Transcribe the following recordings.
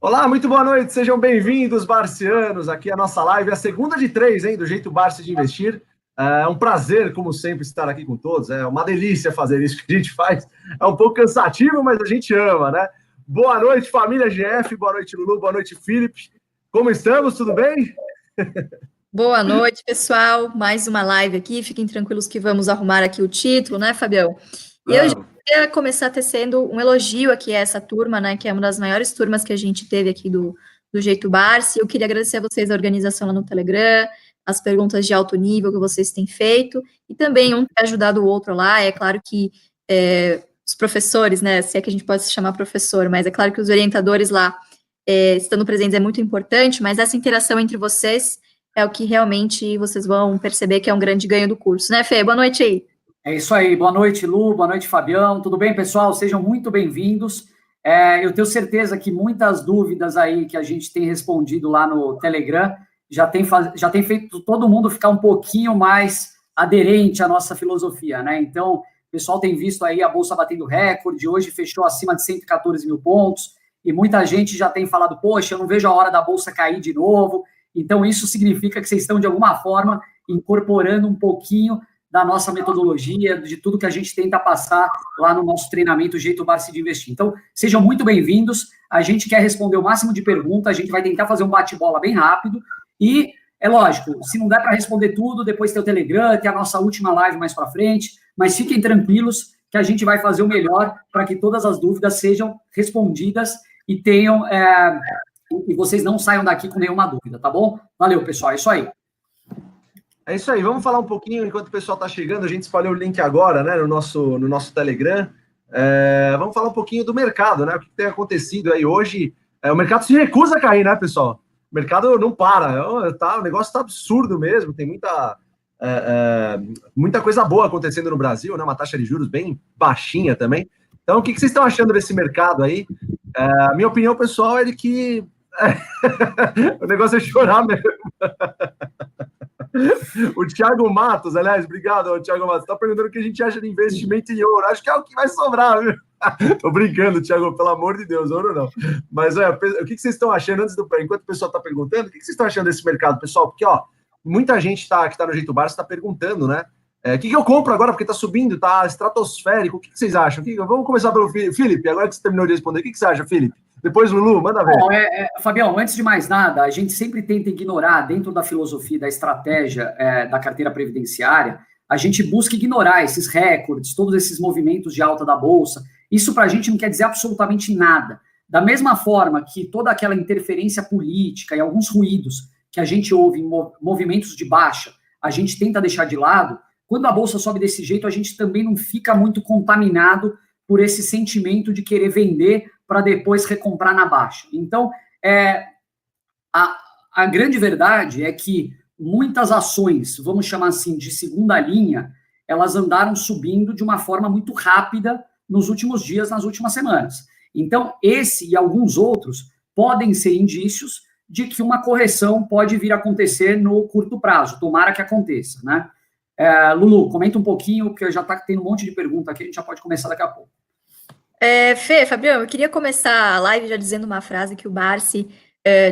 Olá, muito boa noite, sejam bem-vindos, barcianos. Aqui é a nossa live, é a segunda de três, hein, do Jeito Barça de Investir. É um prazer, como sempre, estar aqui com todos. É uma delícia fazer isso que a gente faz. É um pouco cansativo, mas a gente ama, né? Boa noite, família GF, boa noite, Lulu, boa noite, Felipe. Como estamos? Tudo bem? Boa noite, pessoal. Mais uma live aqui. Fiquem tranquilos que vamos arrumar aqui o título, né, Fabião? E eu já queria começar tecendo um elogio aqui a essa turma, né, que é uma das maiores turmas que a gente teve aqui do Jeito Barça. Eu queria agradecer a vocês a organização lá no Telegram, as perguntas de alto nível que vocês têm feito, e também um tem ajudado o outro lá. É claro que os professores, né, se é que a gente pode se chamar professor, mas é claro que os orientadores lá estando presentes é muito importante, mas essa interação entre vocês é o que realmente vocês vão perceber que é um grande ganho do curso, né, Fê? Boa noite aí. É isso aí, boa noite, Lu, boa noite, Fabião. Tudo bem, pessoal? Sejam muito bem-vindos. Eu tenho certeza que muitas dúvidas aí que a gente tem respondido lá no Telegram já tem feito todo mundo ficar um pouquinho mais aderente à nossa filosofia, né? Então, o pessoal tem visto aí a Bolsa batendo recorde, hoje fechou acima de 114 mil pontos, e muita gente já tem falado, poxa, eu não vejo a hora da Bolsa cair de novo. Então, isso significa que vocês estão, de alguma forma, incorporando um pouquinho da nossa metodologia, de tudo que a gente tenta passar lá no nosso treinamento Jeito Barça de Investir. Então, sejam muito bem-vindos. A gente quer responder o máximo de perguntas, a gente vai tentar fazer um bate-bola bem rápido. E, é lógico, se não der para responder tudo, depois tem o Telegram, tem a nossa última live mais para frente. Mas fiquem tranquilos que a gente vai fazer o melhor para que todas as dúvidas sejam respondidas e tenham... e vocês não saiam daqui com nenhuma dúvida, tá bom? Valeu, pessoal, é isso aí. É isso aí, vamos falar um pouquinho, enquanto o pessoal está chegando, a gente espalhou o link agora, né, no nosso Telegram. Vamos falar um pouquinho do mercado, né, o que tem acontecido aí hoje. O mercado se recusa a cair, né, pessoal? O mercado não para, o negócio está absurdo mesmo, tem muita coisa boa acontecendo no Brasil, né, uma taxa de juros bem baixinha também. Então, o que vocês estão achando desse mercado aí? A minha opinião pessoal é de que o negócio é chorar mesmo. O Thiago Matos, aliás, obrigado, Thiago Matos, está perguntando o que a gente acha de investimento em ouro. Acho que é o que vai sobrar, viu? Tô brincando, Thiago, pelo amor de Deus, ouro não. Mas o que vocês estão achando, enquanto o pessoal está perguntando, o que vocês estão achando desse mercado, pessoal? Porque, muita gente que está no Jeito Barça está perguntando, né? O que eu compro agora? Porque está subindo, está estratosférico. O que vocês acham? Vamos começar pelo Felipe, agora que você terminou de responder. O que você acha, Felipe? Depois, Lulu, manda ver. Bom, Fabião, antes de mais nada, a gente sempre tenta ignorar, dentro da filosofia, da estratégia da carteira previdenciária, a gente busca ignorar esses recordes, todos esses movimentos de alta da Bolsa. Isso para a gente não quer dizer absolutamente nada. Da mesma forma que toda aquela interferência política e alguns ruídos que a gente ouve em movimentos de baixa, a gente tenta deixar de lado, quando a Bolsa sobe desse jeito, a gente também não fica muito contaminado por esse sentimento de querer vender para depois recomprar na baixa. Então, a grande verdade é que muitas ações, vamos chamar assim, de segunda linha, elas andaram subindo de uma forma muito rápida nos últimos dias, nas últimas semanas. Então, esse e alguns outros podem ser indícios de que uma correção pode vir a acontecer no curto prazo, tomara que aconteça, né? Lulu, comenta um pouquinho, que já está tendo um monte de pergunta aqui, a gente já pode começar daqui a pouco. Fê, Fabião, eu queria começar a live já dizendo uma frase que o Barsi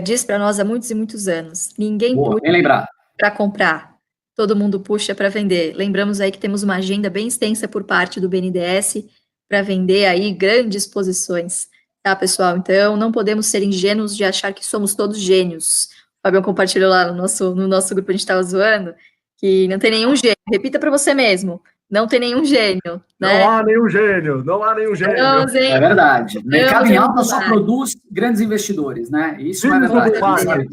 diz para nós há muitos e muitos anos. Ninguém puxa para comprar, todo mundo puxa para vender. Lembramos aí que temos uma agenda bem extensa por parte do BNDES para vender aí grandes posições, tá, pessoal? Então, não podemos ser ingênuos de achar que somos todos gênios. O Fabião compartilhou lá no nosso grupo, a gente estava zoando, que não tem nenhum gênio. Repita para você mesmo. Não tem nenhum gênio, né? Não há nenhum gênio, não há nenhum gênio. É verdade. O mercado em alta só produz grandes investidores, né? Isso é verdade.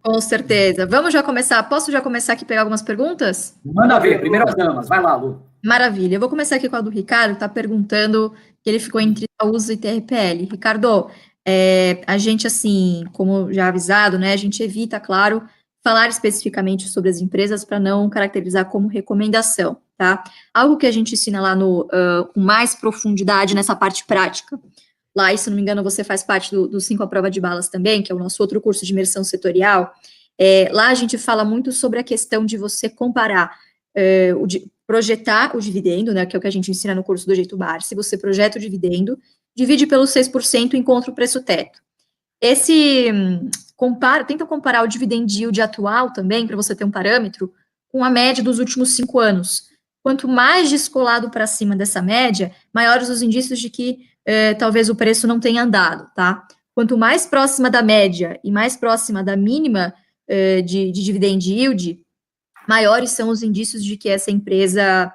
Com certeza. Vamos já começar. Posso já começar aqui a pegar algumas perguntas? Manda ver, primeiras damas. Vai lá, Lu. Maravilha. Eu vou começar aqui com a do Ricardo, que está perguntando que ele ficou entre Itaúsa e TRPL. Ricardo, a gente, assim, como já avisado, né, a gente evita, claro, falar especificamente sobre as empresas para não caracterizar como recomendação, tá? Algo que a gente ensina lá com mais profundidade nessa parte prática. Lá, e se não me engano, você faz parte do 5 à prova de balas também, que é o nosso outro curso de imersão setorial. Lá a gente fala muito sobre a questão de você comparar, projetar o dividendo, né, que é o que a gente ensina no curso do Jeito Barça. Se você projeta o dividendo, divide pelos 6% e encontra o preço teto. Tenta comparar o dividend yield atual também, para você ter um parâmetro, com a média dos últimos 5 anos. Quanto mais descolado para cima dessa média, maiores os indícios de que talvez o preço não tenha andado, tá? Quanto mais próxima da média e mais próxima da mínima de dividend yield, maiores são os indícios de que essa empresa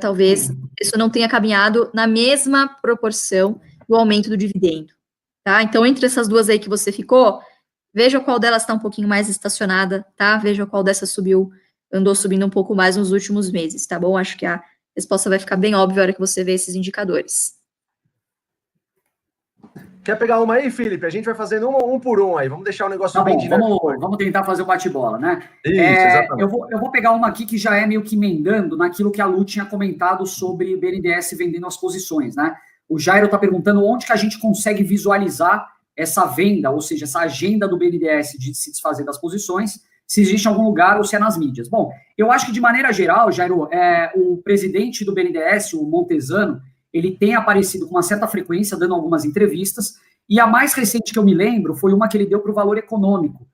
talvez isso não tenha caminhado na mesma proporção do aumento do dividendo, tá? Então, entre essas duas aí que você ficou, veja qual delas está um pouquinho mais estacionada, tá? Veja qual dessas andou subindo um pouco mais nos últimos meses, tá bom? Acho que a resposta vai ficar bem óbvia na hora que você vê esses indicadores. Quer pegar uma aí, Felipe? A gente vai fazendo um por um aí. Vamos deixar o negócio bem divertido. Vamos tentar fazer o bate-bola, né? Isso, exatamente. Eu vou pegar uma aqui que já é meio que emendando naquilo que a Lu tinha comentado sobre o BNDES vendendo as posições, né? O Jairo está perguntando onde que a gente consegue visualizar essa venda, ou seja, essa agenda do BNDES de se desfazer das posições, se existe em algum lugar ou se é nas mídias. Bom, eu acho que de maneira geral, Jairo, o presidente do BNDES, o Montesano, ele tem aparecido com uma certa frequência, dando algumas entrevistas, e a mais recente que eu me lembro foi uma que ele deu para o Valor Econômico,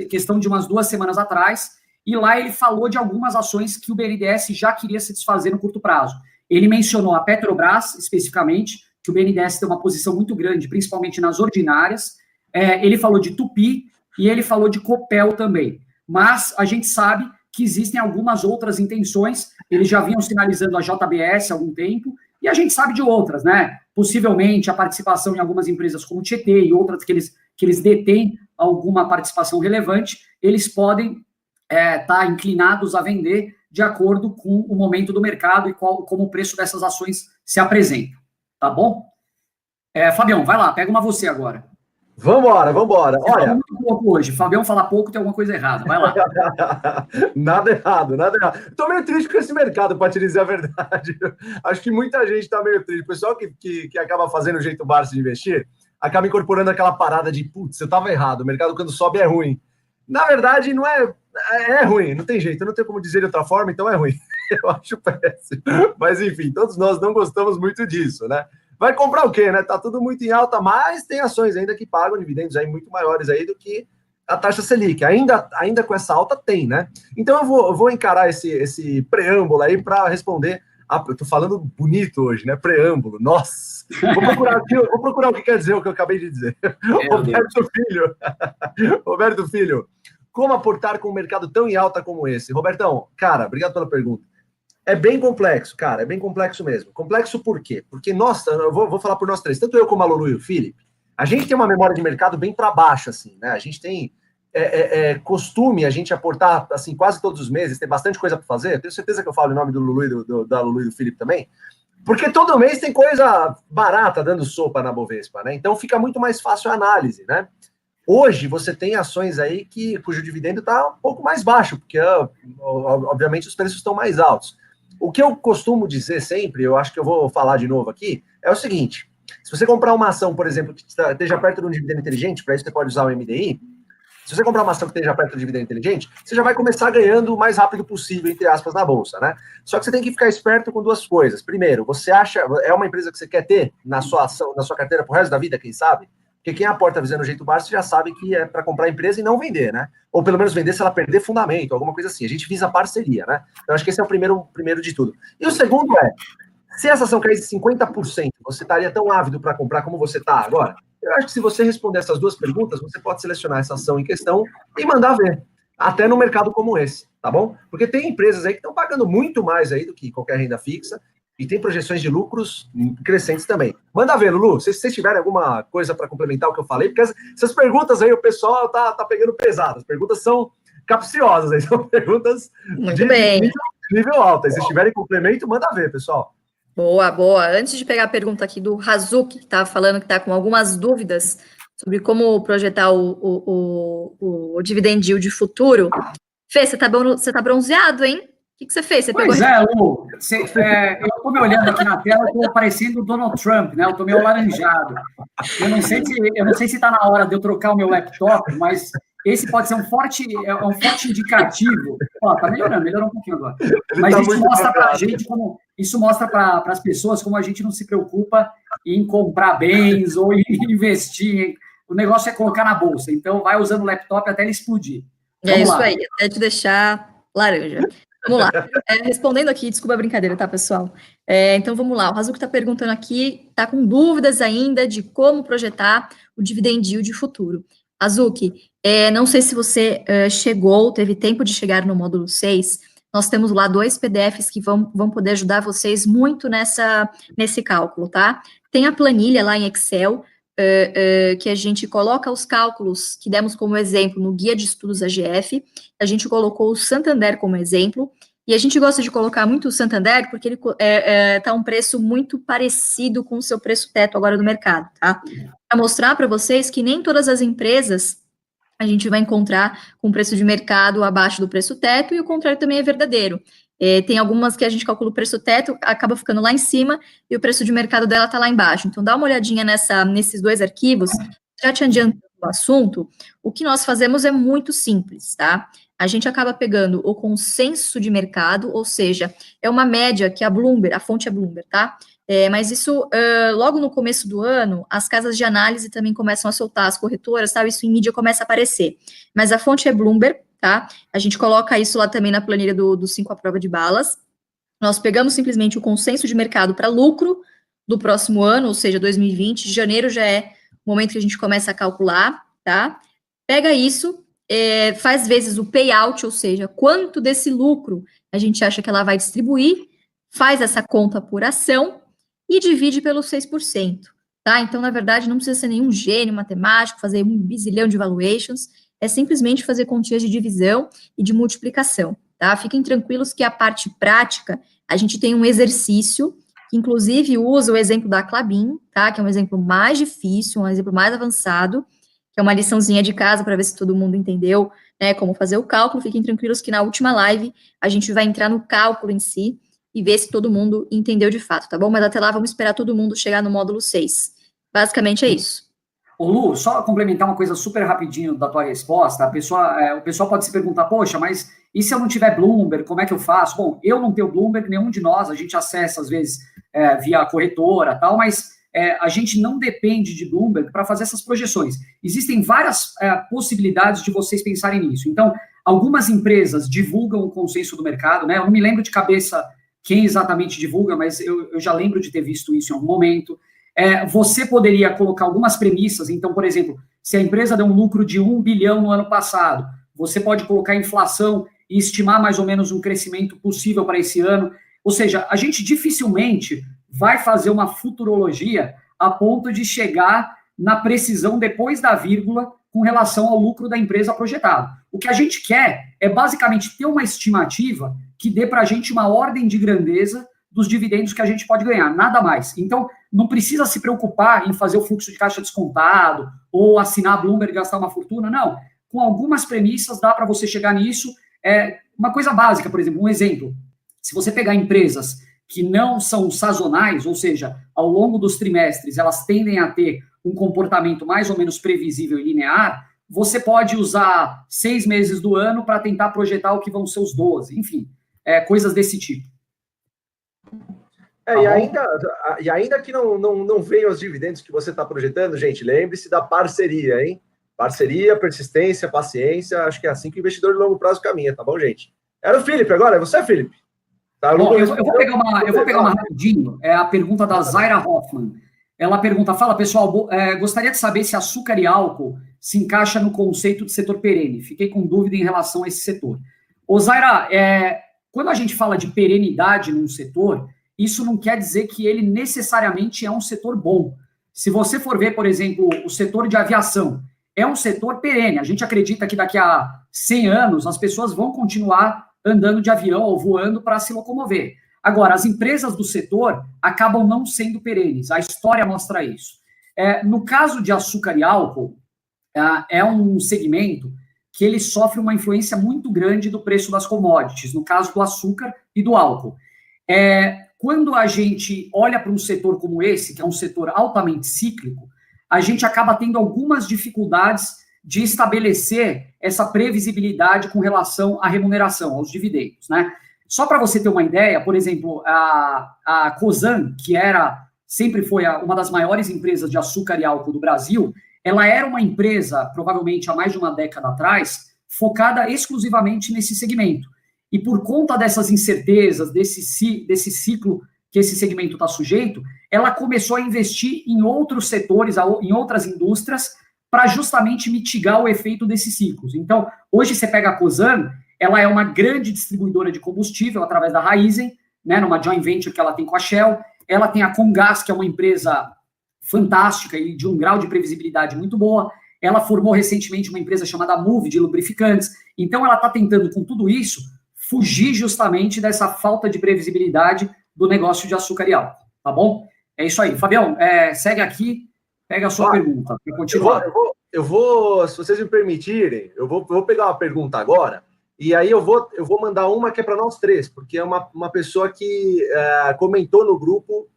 questão de umas 2 semanas atrás, e lá ele falou de algumas ações que o BNDES já queria se desfazer no curto prazo. Ele mencionou a Petrobras, especificamente, que o BNDES tem uma posição muito grande, principalmente nas ordinárias, ele falou de Tupi, e ele falou de Copel também, mas a gente sabe que existem algumas outras intenções, eles já vinham sinalizando a JBS há algum tempo, e a gente sabe de outras, né? Possivelmente a participação em algumas empresas como o Tietê e outras que eles detêm alguma participação relevante, eles podem estar inclinados a vender de acordo com o momento do mercado e como o preço dessas ações se apresenta, tá bom? Fabião, vai lá, pega uma você agora. Vambora. Olha, muito pouco hoje. Fabião fala pouco, tem alguma coisa errada. Vai lá. Nada errado. Tô meio triste com esse mercado, para te dizer a verdade. Acho que muita gente tá meio triste. O pessoal que acaba fazendo o jeito Barça de investir, acaba incorporando aquela parada de, putz, eu tava errado, o mercado quando sobe é ruim. Na verdade, não é ruim, não tem jeito, eu não tenho como dizer de outra forma, então é ruim. Eu acho péssimo. Mas, enfim, todos nós não gostamos muito disso, né? Vai comprar o quê, né? Tá tudo muito em alta, mas tem ações ainda que pagam dividendos aí muito maiores aí do que a taxa Selic. Ainda com essa alta tem, né? Então eu vou encarar esse preâmbulo aí para responder. Eu tô falando bonito hoje, né? Preâmbulo, nossa. Vou procurar o que quer dizer o que eu acabei de dizer. Roberto Filho, como aportar com um mercado tão em alta como esse? Robertão, cara, obrigado pela pergunta. É bem complexo, cara, é bem complexo mesmo. Complexo por quê? Porque nós, eu vou falar por nós três, tanto eu como a Lulu e o Felipe, a gente tem uma memória de mercado bem para baixo, assim, né? A gente tem costume a gente aportar, assim, quase todos os meses, tem bastante coisa para fazer. Eu tenho certeza que eu falo em nome do Lulu e da Lulu e do Felipe também, porque todo mês tem coisa barata dando sopa na Bovespa, né? Então fica muito mais fácil a análise, né? Hoje você tem ações aí cujo dividendo está um pouco mais baixo, porque obviamente os preços estão mais altos. O que eu costumo dizer sempre, eu acho que eu vou falar de novo aqui, é o seguinte: se você comprar uma ação, por exemplo, que esteja perto de um dividendo inteligente, para isso você pode usar o MDI, se você comprar uma ação que esteja perto do dividendo inteligente, você já vai começar ganhando o mais rápido possível, entre aspas, na bolsa, né? Só que você tem que ficar esperto com duas coisas. Primeiro, você é uma empresa que você quer ter na sua ação, na sua carteira pro resto da vida, quem sabe? Porque quem aporta visando o jeito Barça já sabe que é para comprar a empresa e não vender, né? Ou pelo menos vender se ela perder fundamento, alguma coisa assim. A gente visa parceria, né? Então acho que esse é o primeiro de tudo. E o segundo se essa ação caísse 50%, você estaria tão ávido para comprar como você está agora? Eu acho que se você responder essas duas perguntas, você pode selecionar essa ação em questão e mandar ver. Até no mercado como esse, tá bom? Porque tem empresas aí que estão pagando muito mais aí do que qualquer renda fixa, e tem projeções de lucros crescentes também. Manda ver, Lulu, se vocês tiverem alguma coisa para complementar o que eu falei, porque essas perguntas aí o pessoal tá pegando pesado. As perguntas são capciosas, aí são perguntas muito bem. Nível alto. E se tiverem complemento, manda ver, pessoal. Boa. Antes de pegar a pergunta aqui do Hazuki, que estava falando que está com algumas dúvidas sobre como projetar o dividend yield futuro. Fê, você tá bronzeado, hein? O que você fez? Pois Lu, eu estou me olhando aqui na tela, eu estou parecendo o Donald Trump, né? Eu estou meio laranjado. Eu não sei se está na hora de eu trocar o meu laptop, mas esse pode ser um forte indicativo. Ó, tá melhorou um pouquinho agora. Mas isso mostra para a gente isso mostra para as pessoas como a gente não se preocupa em comprar bens ou em investir. O negócio é colocar na bolsa. Então, vai usando o laptop até ele explodir. É isso aí, até te deixar laranja. Vamos lá. Respondendo aqui, desculpa a brincadeira, tá, pessoal? Então, vamos lá. O Razuki está perguntando aqui, está com dúvidas ainda de como projetar o dividend yield futuro. Razuki, não sei se você teve tempo de chegar no módulo 6. Nós temos lá 2 PDFs que vão poder ajudar vocês muito nesse cálculo, tá? Tem a planilha lá em Excel, que a gente coloca os cálculos que demos como exemplo no Guia de Estudos AGF, a gente colocou o Santander como exemplo, e a gente gosta de colocar muito o Santander porque ele está um preço muito parecido com o seu preço teto agora do mercado, tá? Para mostrar para vocês que nem todas as empresas a gente vai encontrar com preço de mercado abaixo do preço teto, e o contrário também é verdadeiro. Tem algumas que a gente calcula o preço teto, acaba ficando lá em cima, e o preço de mercado dela está lá embaixo. Então, dá uma olhadinha nesses 2 arquivos. Já te adiantando o assunto, o que nós fazemos é muito simples, tá? A gente acaba pegando o consenso de mercado, ou seja, é uma média que a Bloomberg, a fonte é Bloomberg, tá? Mas isso, logo no começo do ano, as casas de análise também começam a soltar, as corretoras, tá? Isso em mídia começa a aparecer. Mas a fonte é Bloomberg, tá? A gente coloca isso lá também na planilha do 5 à prova de balas. Nós pegamos simplesmente o consenso de mercado para lucro do próximo ano, ou seja, 2020. Janeiro já é o momento que a gente começa a calcular, tá? Pega isso, faz vezes o payout, ou seja, quanto desse lucro a gente acha que ela vai distribuir, faz essa conta por ação e divide pelo 6%, tá? Então, na verdade, não precisa ser nenhum gênio matemático, fazer 1 bizilhão de valuations, é simplesmente fazer continhas de divisão e de multiplicação, tá? Fiquem tranquilos que a parte prática, a gente tem um exercício, que inclusive usa o exemplo da Klabin, tá? Que é um exemplo mais difícil, um exemplo mais avançado, que é uma liçãozinha de casa para ver se todo mundo entendeu, né, como fazer o cálculo. Fiquem tranquilos que na última live a gente vai entrar no cálculo em si e ver se todo mundo entendeu de fato, tá bom? Mas até lá vamos esperar todo mundo chegar no módulo 6. Basicamente é isso. Ô Lu, só complementar uma coisa super rapidinho da tua resposta. O pessoal pode se perguntar, poxa, mas e se eu não tiver Bloomberg, como é que eu faço? Bom, eu não tenho Bloomberg, nenhum de nós, a gente acessa às vezes via corretora e tal, mas a gente não depende de Bloomberg para fazer essas projeções. Existem várias possibilidades de vocês pensarem nisso. Então, algumas empresas divulgam o consenso do mercado, né? Eu não me lembro de cabeça quem exatamente divulga, mas eu já lembro de ter visto isso em algum momento. Você poderia colocar algumas premissas. Então, por exemplo, se a empresa deu um lucro de 1 bilhão no ano passado, você pode colocar a inflação e estimar mais ou menos um crescimento possível para esse ano. Ou seja, a gente dificilmente vai fazer uma futurologia a ponto de chegar na precisão depois da vírgula com relação ao lucro da empresa projetado. O que a gente quer é basicamente ter uma estimativa que dê para a gente uma ordem de grandeza dos dividendos que a gente pode ganhar, nada mais. Então, não precisa se preocupar em fazer o fluxo de caixa descontado ou assinar a Bloomberg e gastar uma fortuna, não. Com algumas premissas dá para você chegar nisso. Uma coisa básica, por exemplo, um exemplo. Se você pegar empresas que não são sazonais, ou seja, ao longo dos trimestres elas tendem a ter um comportamento mais ou menos previsível e linear, você pode usar 6 meses do ano para tentar projetar o que vão ser os 12, enfim, coisas desse tipo. E ainda que não venham os dividendos que você está projetando, gente, lembre-se da parceria, hein? Parceria, persistência, paciência, acho que é assim que o investidor de longo prazo caminha, tá bom, gente? Era o Felipe agora, é você, Felipe? Tá, eu vou pegar uma rapidinho, a pergunta da Zaira Hoffman. Ela pergunta, fala, pessoal, gostaria de saber se açúcar e álcool se encaixa no conceito de setor perene. Fiquei com dúvida em relação a esse setor. Ô, Zaira, quando a gente fala de perenidade num setor, isso não quer dizer que ele necessariamente é um setor bom. Se você for ver, por exemplo, o setor de aviação, é um setor perene. A gente acredita que daqui a 100 anos as pessoas vão continuar andando de avião ou voando para se locomover. Agora, as empresas do setor acabam não sendo perenes. A história mostra isso. No caso de açúcar e álcool, é um segmento que ele sofre uma influência muito grande do preço das commodities, no caso do açúcar e do álcool. Quando a gente olha para um setor como esse, que é um setor altamente cíclico, a gente acaba tendo algumas dificuldades de estabelecer essa previsibilidade com relação à remuneração, aos dividendos, né? Só para você ter uma ideia, por exemplo, a Cosan, que era sempre foi uma das maiores empresas de açúcar e álcool do Brasil, ela era uma empresa, provavelmente há mais de uma década atrás, focada exclusivamente nesse segmento. E por conta dessas incertezas, desse ciclo que esse segmento está sujeito, ela começou a investir em outros setores, em outras indústrias, para justamente mitigar o efeito desses ciclos. Então, hoje você pega a Cosan, ela é uma grande distribuidora de combustível através da Raízen, né, numa joint venture que ela tem com a Shell. Ela tem a Comgás, que é uma empresa fantástica e de um grau de previsibilidade muito boa. Ela formou recentemente uma empresa chamada Move, de lubrificantes. Então, ela está tentando, com tudo isso, fugir justamente dessa falta de previsibilidade do negócio de açúcar e álcool, tá bom? É isso aí. Fabião, segue aqui, pega a sua pergunta. Eu vou, se vocês me permitirem, eu vou pegar uma pergunta agora, e aí eu vou mandar uma que é para nós três, porque é uma pessoa que comentou no grupo,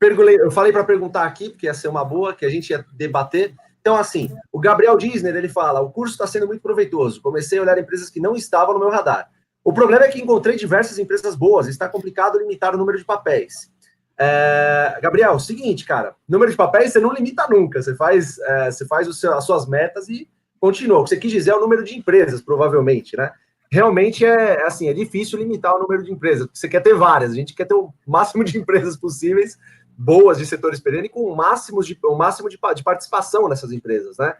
eu falei para perguntar aqui, porque ia ser uma boa, que a gente ia debater. Então, assim, o Gabriel Disner, ele fala, o curso está sendo muito proveitoso, comecei a olhar empresas que não estavam no meu radar. O problema é que encontrei diversas empresas boas, está complicado limitar o número de papéis. Gabriel, o seguinte, cara, número de papéis você não limita nunca, você faz as suas metas e continua. O que você quis dizer é o número de empresas, provavelmente, né? Realmente é difícil limitar o número de empresas, porque você quer ter várias, a gente quer ter o máximo de empresas possíveis, boas de setores perenes, com o máximo de participação nessas empresas, né?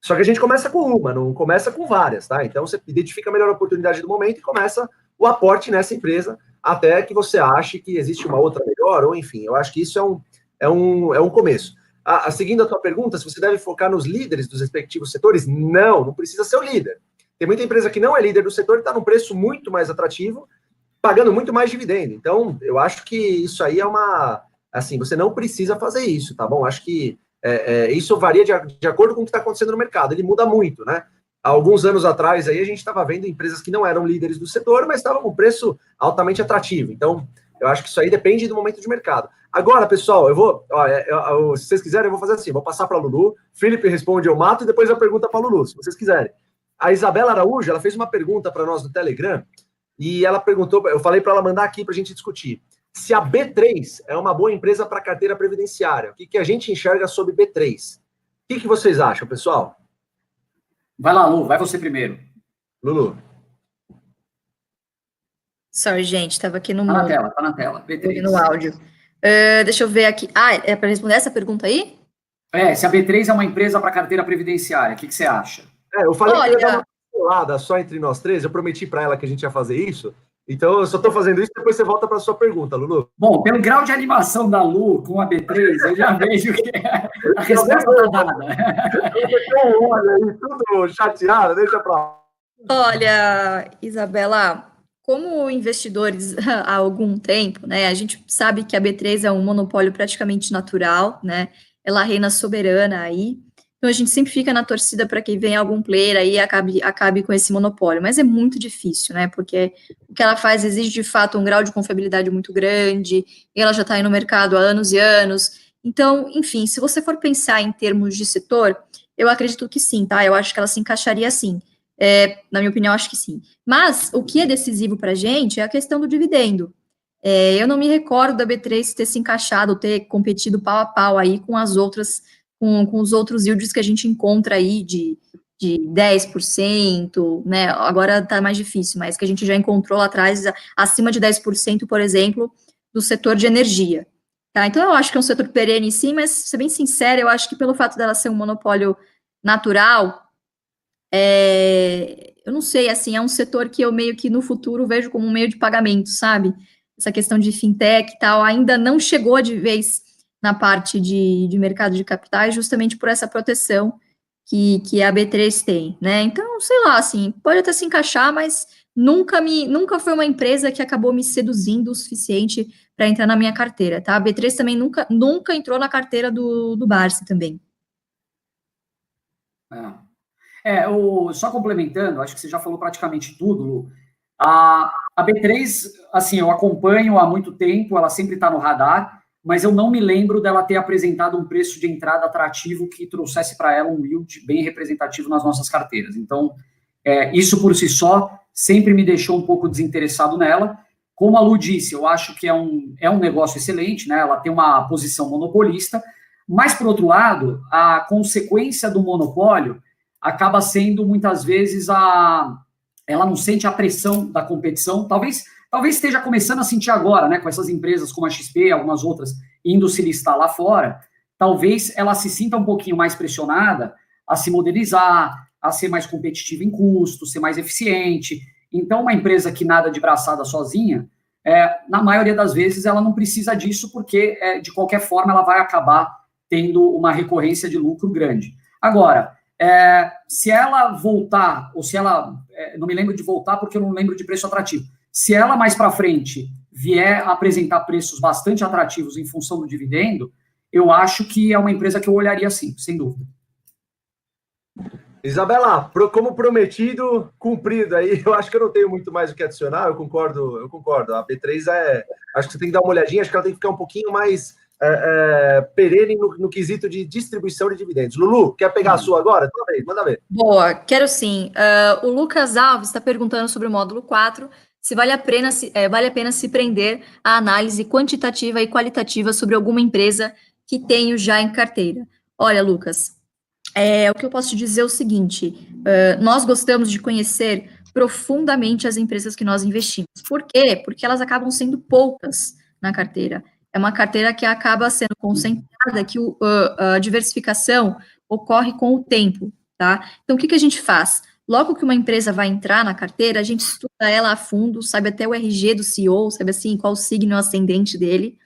Só que a gente começa com uma, não começa com várias, tá? Então você identifica a melhor oportunidade do momento e começa o aporte nessa empresa até que você ache que existe uma outra melhor, ou enfim, eu acho que isso é um começo. Seguindo a tua pergunta, se você deve focar nos líderes dos respectivos setores, não precisa ser o líder. Tem muita empresa que não é líder do setor e está num preço muito mais atrativo, pagando muito mais dividendo. Então, eu acho que isso aí você não precisa fazer isso, tá bom? Acho que isso varia de acordo com o que está acontecendo no mercado. Ele muda muito, né? Há alguns anos atrás, aí, a gente estava vendo empresas que não eram líderes do setor, mas estavam com preço altamente atrativo. Então, eu acho que isso aí depende do momento de mercado. Agora, pessoal, se vocês quiserem, eu vou fazer assim, vou passar para a Lulu, Felipe responde, eu mato, e depois a pergunta para a Lulu, se vocês quiserem. A Isabela Araújo, ela fez uma pergunta para nós no Telegram, e ela perguntou, eu falei para ela mandar aqui para a gente discutir, se a B3 é uma boa empresa para carteira previdenciária, o que a gente enxerga sobre B3? O que vocês acham, pessoal? Vai lá, Lu, vai você primeiro. Lulu. Sorry, gente, estava aqui no mudo. Tá na tela. B3. No áudio. Deixa eu ver aqui. É para responder essa pergunta aí? Se a B3 é uma empresa para carteira previdenciária, o que você acha? Eu falei que ia dar uma pulada só entre nós três, eu prometi para ela que a gente ia fazer isso, então eu só estou fazendo isso, depois você volta para a sua pergunta, Lulu. Bom, pelo grau de animação da Lu com a B3, eu já vejo que a resposta está dada. Olha aí, tudo chateado, deixa para lá. Olha, Isabela, como investidores há algum tempo, né, a gente sabe que a B3 é um monopólio praticamente natural, né, ela reina soberana aí, então a gente sempre fica na torcida para que venha algum player aí e acabe com esse monopólio, mas é muito difícil, né, porque o que ela faz exige de fato um grau de confiabilidade muito grande, e ela já está aí no mercado há anos e anos, então, enfim, se você for pensar em termos de setor, eu acredito que sim, tá, eu acho que ela se encaixaria sim, na minha opinião, acho que sim, mas o que é decisivo para a gente é a questão do dividendo. Eu não me recordo da B3 ter se encaixado, ter competido pau a pau aí com as outras, com os outros yields que a gente encontra aí de 10%, né, agora está mais difícil, mas que a gente já encontrou lá atrás, acima de 10%, por exemplo, do setor de energia, tá? Então, eu acho que é um setor perene sim, mas, ser bem sincera, eu acho que pelo fato dela ser um monopólio natural, eu não sei, assim, é um setor que eu meio que no futuro vejo como um meio de pagamento, sabe? Essa questão de fintech e tal, ainda não chegou de vez na parte de mercado de capitais, justamente por essa proteção que a B3 tem, né? Então, sei lá, assim, pode até se encaixar, mas nunca foi uma empresa que acabou me seduzindo o suficiente para entrar na minha carteira, tá? A B3 também nunca entrou na carteira do Barsi também. Só complementando, acho que você já falou praticamente tudo, Lu. A B3, assim, eu acompanho há muito tempo, ela sempre está no radar, mas eu não me lembro dela ter apresentado um preço de entrada atrativo que trouxesse para ela um yield bem representativo nas nossas carteiras. Então, isso por si só sempre me deixou um pouco desinteressado nela. como a Lu disse, eu acho que é um negócio excelente, né? Ela tem uma posição monopolista, mas, por outro lado, a consequência do monopólio acaba sendo, muitas vezes, ela não sente a pressão da competição, talvez esteja começando a sentir agora, né, com essas empresas como a XP, algumas outras, indo se listar lá fora, talvez ela se sinta um pouquinho mais pressionada a se modernizar, a ser mais competitiva em custo, ser mais eficiente. Então, uma empresa que nada de braçada sozinha, na maioria das vezes, ela não precisa disso, porque, de qualquer forma, ela vai acabar tendo uma recorrência de lucro grande. Agora, se ela voltar, ou se ela, não me lembro de voltar porque eu não lembro de preço atrativo, se ela mais para frente vier a apresentar preços bastante atrativos em função do dividendo, eu acho que é uma empresa que eu olharia sim, sem dúvida. Isabela, como prometido, cumprido aí, eu acho que eu não tenho muito mais o que adicionar, eu concordo. A B3 acho que você tem que dar uma olhadinha, acho que ela tem que ficar um pouquinho mais perene no quesito de distribuição de dividendos. Lulu, quer pegar a sua agora? Manda ver. Boa, quero sim. O Lucas Alves está perguntando sobre o módulo 4, se vale a pena se prender à análise quantitativa e qualitativa sobre alguma empresa que tenho já em carteira. Olha, Lucas, o que eu posso te dizer é o seguinte, nós gostamos de conhecer profundamente as empresas que nós investimos. Por quê? Porque elas acabam sendo poucas na carteira. É uma carteira que acaba sendo concentrada, que a diversificação ocorre com o tempo, tá? Então, o que a gente faz? Logo que uma empresa vai entrar na carteira, a gente estuda ela a fundo, sabe até o RG do CEO, sabe assim, qual o signo ascendente dele.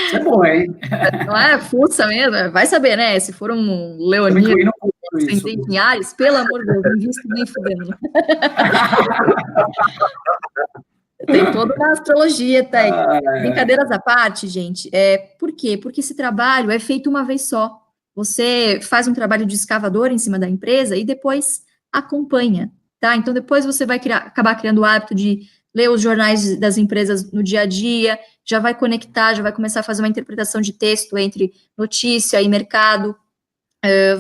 Isso é bom, hein? Não é fuça mesmo, vai saber, né? Se for um leonino, ascendente em Ares, pelo amor de Deus, não invisto nem fudendo. Tem toda uma astrologia, tá aí. Brincadeiras à parte, gente. Por quê? Porque esse trabalho é feito uma vez só. Você faz um trabalho de escavador em cima da empresa e depois acompanha, tá? Então, depois você vai acabar criando o hábito de ler os jornais das empresas no dia a dia, já vai conectar, já vai começar a fazer uma interpretação de texto entre notícia e mercado.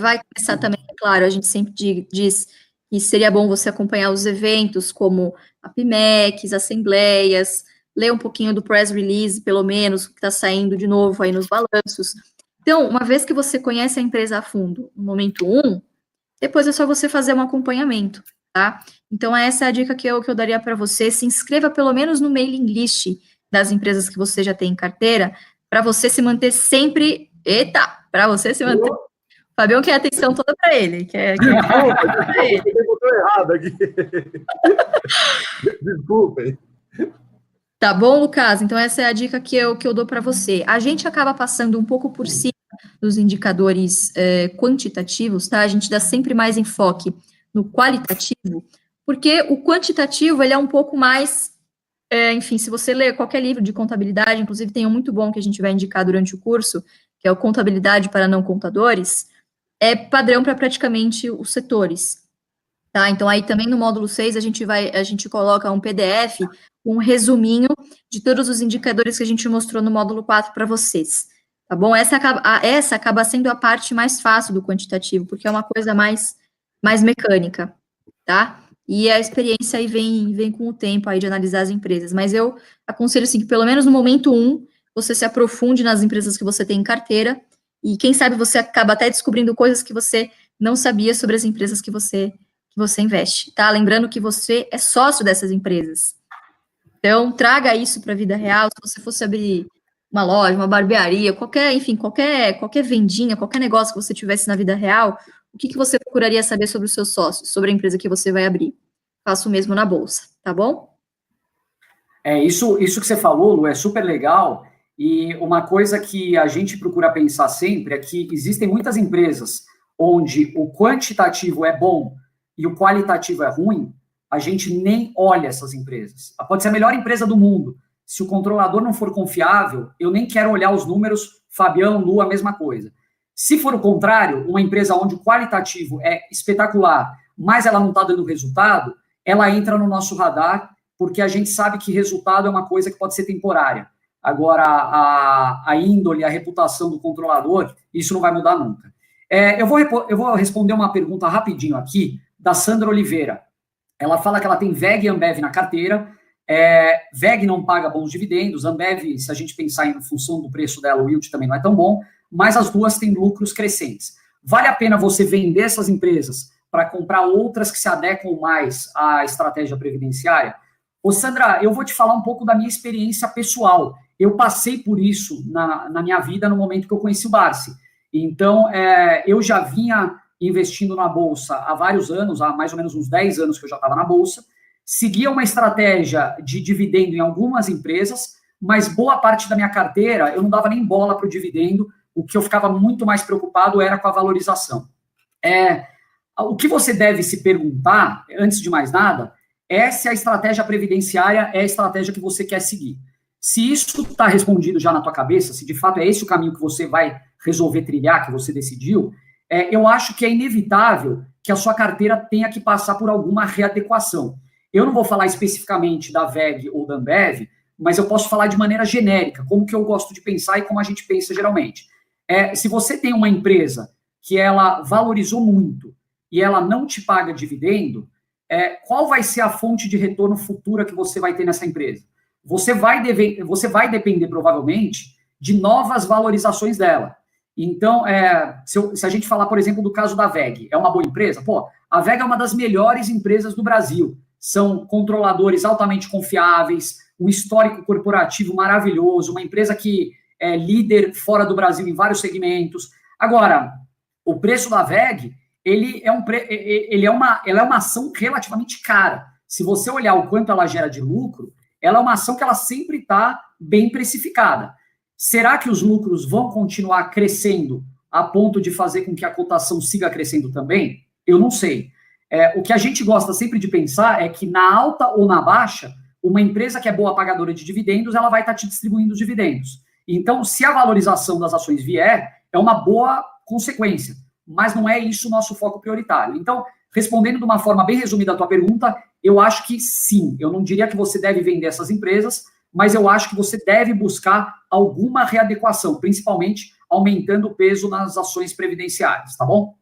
Vai começar também, claro, a gente sempre diz que seria bom você acompanhar os eventos como a PIMEC, assembleias, ler um pouquinho do press release, pelo menos, o que está saindo de novo aí nos balanços. Então, uma vez que você conhece a empresa a fundo, no momento 1, depois é só você fazer um acompanhamento, tá? Então, essa é a dica que eu daria para você. Se inscreva pelo menos no mailing list das empresas que você já tem em carteira, para você se manter sempre... Para você se manter... O Fabião quer atenção toda para ele. Você botou errado aqui. Desculpem. Tá bom, Lucas? Então, essa é a dica que eu dou para você. A gente acaba passando um pouco por cima dos indicadores quantitativos, tá? A gente dá sempre mais enfoque no qualitativo, porque o quantitativo, ele é um pouco mais... enfim, se você ler qualquer livro de contabilidade, inclusive tem um muito bom que a gente vai indicar durante o curso, que é o Contabilidade para Não Contadores, é padrão para praticamente os setores, tá? Então, aí também no módulo 6, a gente coloca um PDF, um resuminho de todos os indicadores que a gente mostrou no módulo 4 para vocês, tá bom? Essa acaba sendo a parte mais fácil do quantitativo, porque é uma coisa mais mecânica, tá? E a experiência aí vem com o tempo aí de analisar as empresas, mas eu aconselho, assim, que pelo menos no momento 1, você se aprofunde nas empresas que você tem em carteira, e quem sabe você acaba até descobrindo coisas que você não sabia sobre as empresas que você investe, tá? Lembrando que você é sócio dessas empresas. Então, traga isso para a vida real. Se você fosse abrir uma loja, uma barbearia, qualquer vendinha, qualquer negócio que você tivesse na vida real, o que você procuraria saber sobre os seus sócios, sobre a empresa que você vai abrir? Faça o mesmo na bolsa, tá bom? Isso que você falou, Lu, é super legal. E uma coisa que a gente procura pensar sempre é que existem muitas empresas onde o quantitativo é bom e o qualitativo é ruim, a gente nem olha essas empresas. Pode ser a melhor empresa do mundo. Se o controlador não for confiável, eu nem quero olhar os números, Fabião, Lu, a mesma coisa. Se for o contrário, uma empresa onde o qualitativo é espetacular, mas ela não está dando resultado, ela entra no nosso radar, porque a gente sabe que resultado é uma coisa que pode ser temporária. Agora, a índole, a reputação do controlador, isso não vai mudar nunca. Eu vou responder uma pergunta rapidinho aqui, da Sandra Oliveira. Ela fala que ela tem VEG e Ambev na carteira, VEG não paga bons dividendos, Ambev, se a gente pensar em função do preço dela, o yield também não é tão bom, mas as duas têm lucros crescentes. Vale a pena você vender essas empresas para comprar outras que se adequam mais à estratégia previdenciária? Ô Sandra, eu vou te falar um pouco da minha experiência pessoal. Eu passei por isso na minha vida no momento que eu conheci o Barsi. Então, eu já vinha investindo na Bolsa há vários anos, há mais ou menos uns 10 anos que eu já estava na Bolsa, seguia uma estratégia de dividendo em algumas empresas, mas boa parte da minha carteira eu não dava nem bola para o dividendo, o que eu ficava muito mais preocupado era com a valorização. O que você deve se perguntar, antes de mais nada, é se a estratégia previdenciária é a estratégia que você quer seguir. Se isso está respondido já na tua cabeça, se de fato é esse o caminho que você vai resolver trilhar, que você decidiu, eu acho que é inevitável que a sua carteira tenha que passar por alguma readequação. Eu não vou falar especificamente da VEG ou da Ambev, mas eu posso falar de maneira genérica, como que eu gosto de pensar e como a gente pensa geralmente. Se você tem uma empresa que ela valorizou muito e ela não te paga dividendo, qual vai ser a fonte de retorno futura que você vai ter nessa empresa? Você vai depender, provavelmente, de novas valorizações dela. Então, se a gente falar, por exemplo, do caso da VEG, é uma boa empresa? Pô, a VEG é uma das melhores empresas do Brasil. São controladores altamente confiáveis, um histórico corporativo maravilhoso, uma empresa que é líder fora do Brasil em vários segmentos. Agora, o preço da VEG, ela é uma ação relativamente cara. Se você olhar o quanto ela gera de lucro, ela é uma ação que ela sempre está bem precificada. Será que os lucros vão continuar crescendo a ponto de fazer com que a cotação siga crescendo também? Eu não sei. O que a gente gosta sempre de pensar é que na alta ou na baixa, uma empresa que é boa pagadora de dividendos, ela vai estar te distribuindo os dividendos. Então, se a valorização das ações vier, é uma boa consequência, mas não é isso o nosso foco prioritário. Então, respondendo de uma forma bem resumida a tua pergunta, eu acho que sim, eu não diria que você deve vender essas empresas, mas eu acho que você deve buscar alguma readequação, principalmente aumentando o peso nas ações previdenciárias, tá bom?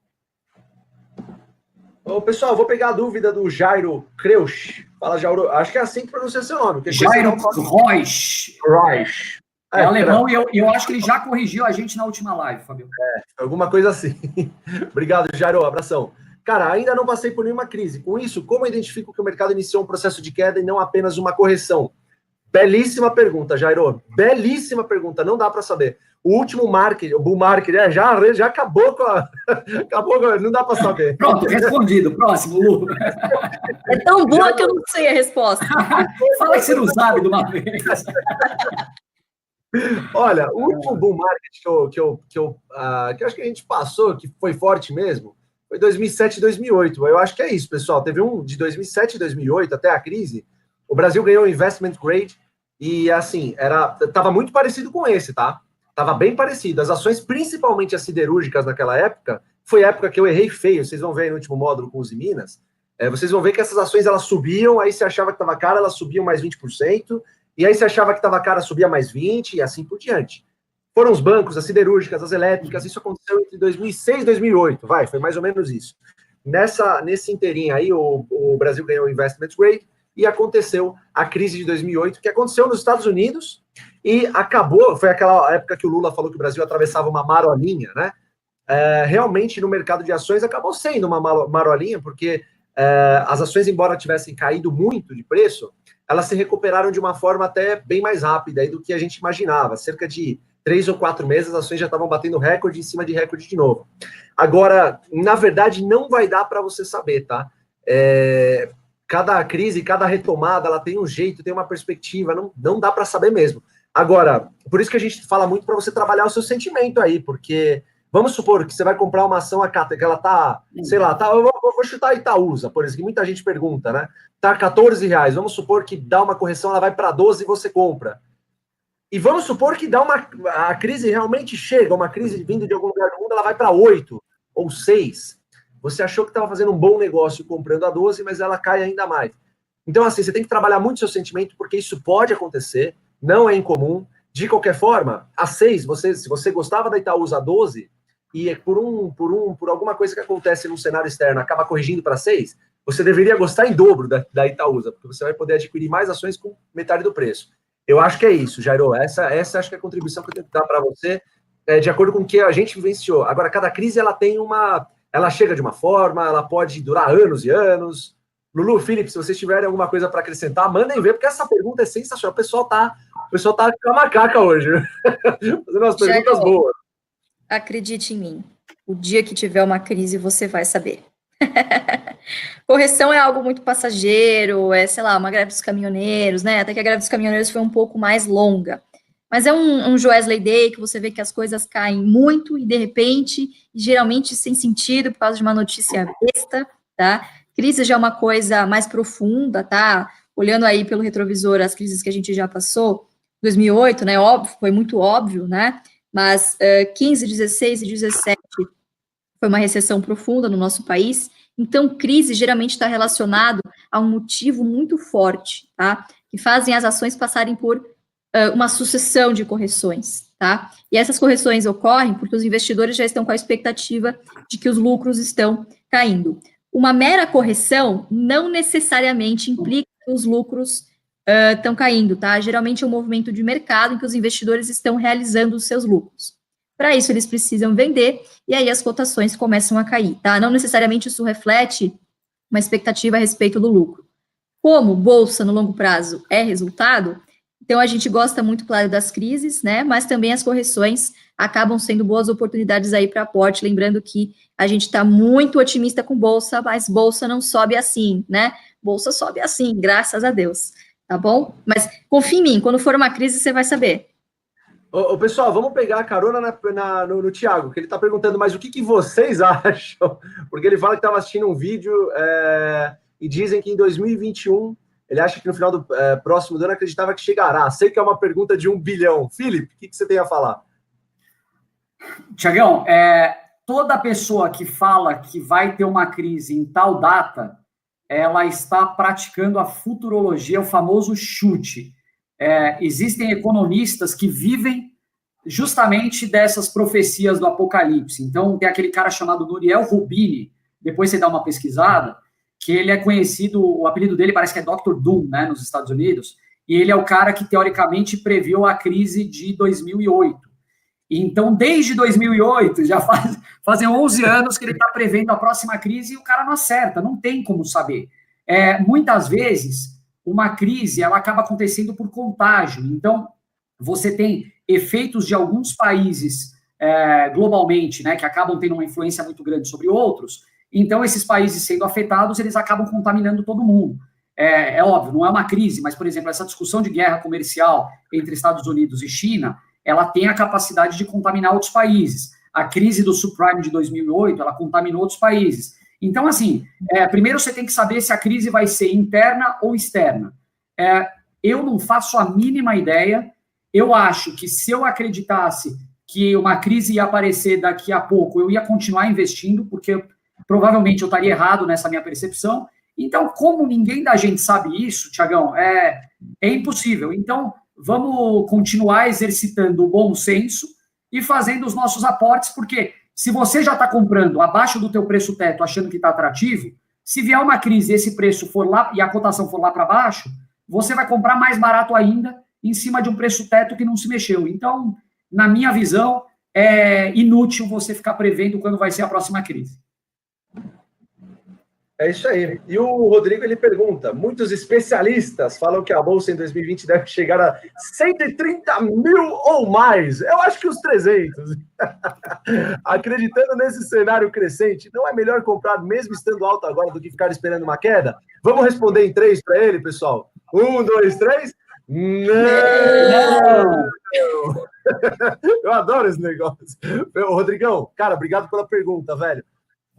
Ô, pessoal, vou pegar a dúvida do Jairo Kreusch. Fala, Jairo. Acho que é assim que pronuncia seu nome. Jairo Kreusch. Kreusch. É alemão e eu acho que ele já corrigiu a gente na última live, Fabio. Alguma coisa assim. Obrigado, Jairo. Abração. Cara, ainda não passei por nenhuma crise. Com isso, como eu identifico que o mercado iniciou um processo de queda e não apenas uma correção? Belíssima pergunta, Jairo. Belíssima pergunta. Não dá para saber. O último market, o bull market, já acabou com a... Não dá para saber. Pronto, respondido. Próximo, Lu. É tão boa que eu não sei a resposta. Fala que você não sabe de uma vez. Olha, o último bull market que eu acho que a gente passou, que foi forte mesmo, foi 2007 e 2008. Eu acho que é isso, pessoal. Teve um de 2007 e 2008, até a crise, o Brasil ganhou o Investment Grade e, assim, tava muito parecido com esse, tá? Tava bem parecido. As ações, principalmente as siderúrgicas naquela época, foi a época que eu errei feio. Vocês vão ver aí no último módulo com os Minas. Vocês vão ver que essas ações, elas subiam, aí você achava que tava cara, elas subiam mais 20%, e aí você achava que tava cara, subia mais 20%, e assim por diante. Foram os bancos, as siderúrgicas, as elétricas, isso aconteceu entre 2006 e 2008, foi mais ou menos isso. Nesse inteirinho aí, o Brasil ganhou o Investment Grade, e aconteceu a crise de 2008, que aconteceu nos Estados Unidos, e acabou, foi aquela época que o Lula falou que o Brasil atravessava uma marolinha, né? Realmente, no mercado de ações, acabou sendo uma marolinha, porque as ações, embora tivessem caído muito de preço, elas se recuperaram de uma forma até bem mais rápida aí do que a gente imaginava. Cerca de 3 ou 4 meses, as ações já estavam batendo recorde em cima de recorde de novo. Agora, na verdade, não vai dar para você saber, tá? Cada crise, cada retomada, ela tem um jeito, tem uma perspectiva, não dá para saber mesmo. Agora, por isso que a gente fala muito para você trabalhar o seu sentimento aí, porque vamos supor que você vai comprar uma ação que ela tá, sei lá, eu vou chutar a Itaúsa, por exemplo, que muita gente pergunta, né? Tá R$14, vamos supor que dá uma correção, ela vai para 12 e você compra. E vamos supor que a crise realmente chega, uma crise vindo de algum lugar do mundo, ela vai para 8 ou 6. Você achou que estava fazendo um bom negócio comprando a 12, mas ela cai ainda mais. Então, assim, você tem que trabalhar muito seu sentimento, porque isso pode acontecer, não é incomum. De qualquer forma, a 6, se você gostava da Itaúsa a 12, e por alguma coisa que acontece no cenário externo acaba corrigindo para 6, você deveria gostar em dobro da Itaúsa, porque você vai poder adquirir mais ações com metade do preço. Eu acho que é isso, Jairo. Essa acho que é a contribuição que eu tenho que dar para você, de acordo com o que a gente vivenciou. Agora, cada crise ela chega de uma forma, ela pode durar anos e anos. Lulu, Felipe, se vocês tiverem alguma coisa para acrescentar, mandem ver, porque essa pergunta é sensacional. O pessoal tá com a macaca hoje, fazendo umas perguntas boas. Acredite em mim, o dia que tiver uma crise, você vai saber. Correção é algo muito passageiro, sei lá, uma greve dos caminhoneiros, né? Até que a greve dos caminhoneiros foi um pouco mais longa. Mas é um Joesley Day que você vê que as coisas caem muito e de repente, geralmente sem sentido, por causa de uma notícia besta, tá? Crise já é uma coisa mais profunda, tá? Olhando aí pelo retrovisor as crises que a gente já passou, 2008, né? Óbvio, foi muito óbvio, né? Mas 15, 16 e 17 foi uma recessão profunda no nosso país. Então, crise geralmente está relacionado a um motivo muito forte, tá? Que fazem as ações passarem por uma sucessão de correções, tá? E essas correções ocorrem porque os investidores já estão com a expectativa de que os lucros estão caindo. Uma mera correção não necessariamente implica que os lucros estão caindo, tá? Geralmente é um movimento de mercado em que os investidores estão realizando os seus lucros. Para isso, eles precisam vender, e aí as cotações começam a cair, tá? Não necessariamente isso reflete uma expectativa a respeito do lucro. Como bolsa no longo prazo é resultado, então a gente gosta muito, claro, das crises, né? Mas também as correções acabam sendo boas oportunidades aí para aporte, lembrando que a gente está muito otimista com bolsa, mas bolsa não sobe assim, né? Bolsa sobe assim, graças a Deus, tá bom? Mas confia em mim, quando for uma crise, você vai saber. Ô, pessoal, vamos pegar a carona no Thiago, que ele está perguntando, mas o que vocês acham? Porque ele fala que estava assistindo um vídeo e dizem que em 2021, ele acha que no final do próximo ano acreditava que chegará. Sei que é uma pergunta de 1 bilhão. Felipe, o que você tem a falar? Tiagão, toda pessoa que fala que vai ter uma crise em tal data, ela está praticando a futurologia, o famoso chute. Existem economistas que vivem justamente dessas profecias do apocalipse. Então, tem aquele cara chamado Nouriel Roubini, depois você dá uma pesquisada, que ele é conhecido, o apelido dele parece que é Dr. Doom, né, nos Estados Unidos, e ele é o cara que, teoricamente, previu a crise de 2008. Então, desde 2008, já fazem 11 anos que ele está prevendo a próxima crise e o cara não acerta, não tem como saber. Muitas vezes, uma crise ela acaba acontecendo por contágio. Então, você tem efeitos de alguns países globalmente, né, que acabam tendo uma influência muito grande sobre outros. Então, esses países sendo afetados, eles acabam contaminando todo mundo. É óbvio, não é uma crise, mas, por exemplo, essa discussão de guerra comercial entre Estados Unidos e China, ela tem a capacidade de contaminar outros países. A crise do subprime de 2008, ela contaminou outros países. Então, assim, primeiro você tem que saber se a crise vai ser interna ou externa. Eu não faço a mínima ideia. Eu acho que se eu acreditasse que uma crise ia aparecer daqui a pouco, eu ia continuar investindo, porque provavelmente eu estaria errado nessa minha percepção. Então, como ninguém da gente sabe isso, Tiagão, é impossível. Então, vamos continuar exercitando o bom senso e fazendo os nossos aportes, porque se você já está comprando abaixo do teu preço teto, achando que está atrativo, se vier uma crise e esse preço for lá e a cotação for lá para baixo, você vai comprar mais barato ainda em cima de um preço teto que não se mexeu. Então, na minha visão, é inútil você ficar prevendo quando vai ser a próxima crise. É isso aí. E o Rodrigo, ele pergunta, muitos especialistas falam que a Bolsa em 2020 deve chegar a 130 mil ou mais. Eu acho que os 300. Acreditando nesse cenário crescente, não é melhor comprar mesmo estando alto agora do que ficar esperando uma queda? Vamos responder em 3 para ele, pessoal? 1, 2, 3. Não! Eu adoro esse negócio. Rodrigão, cara, obrigado pela pergunta, velho.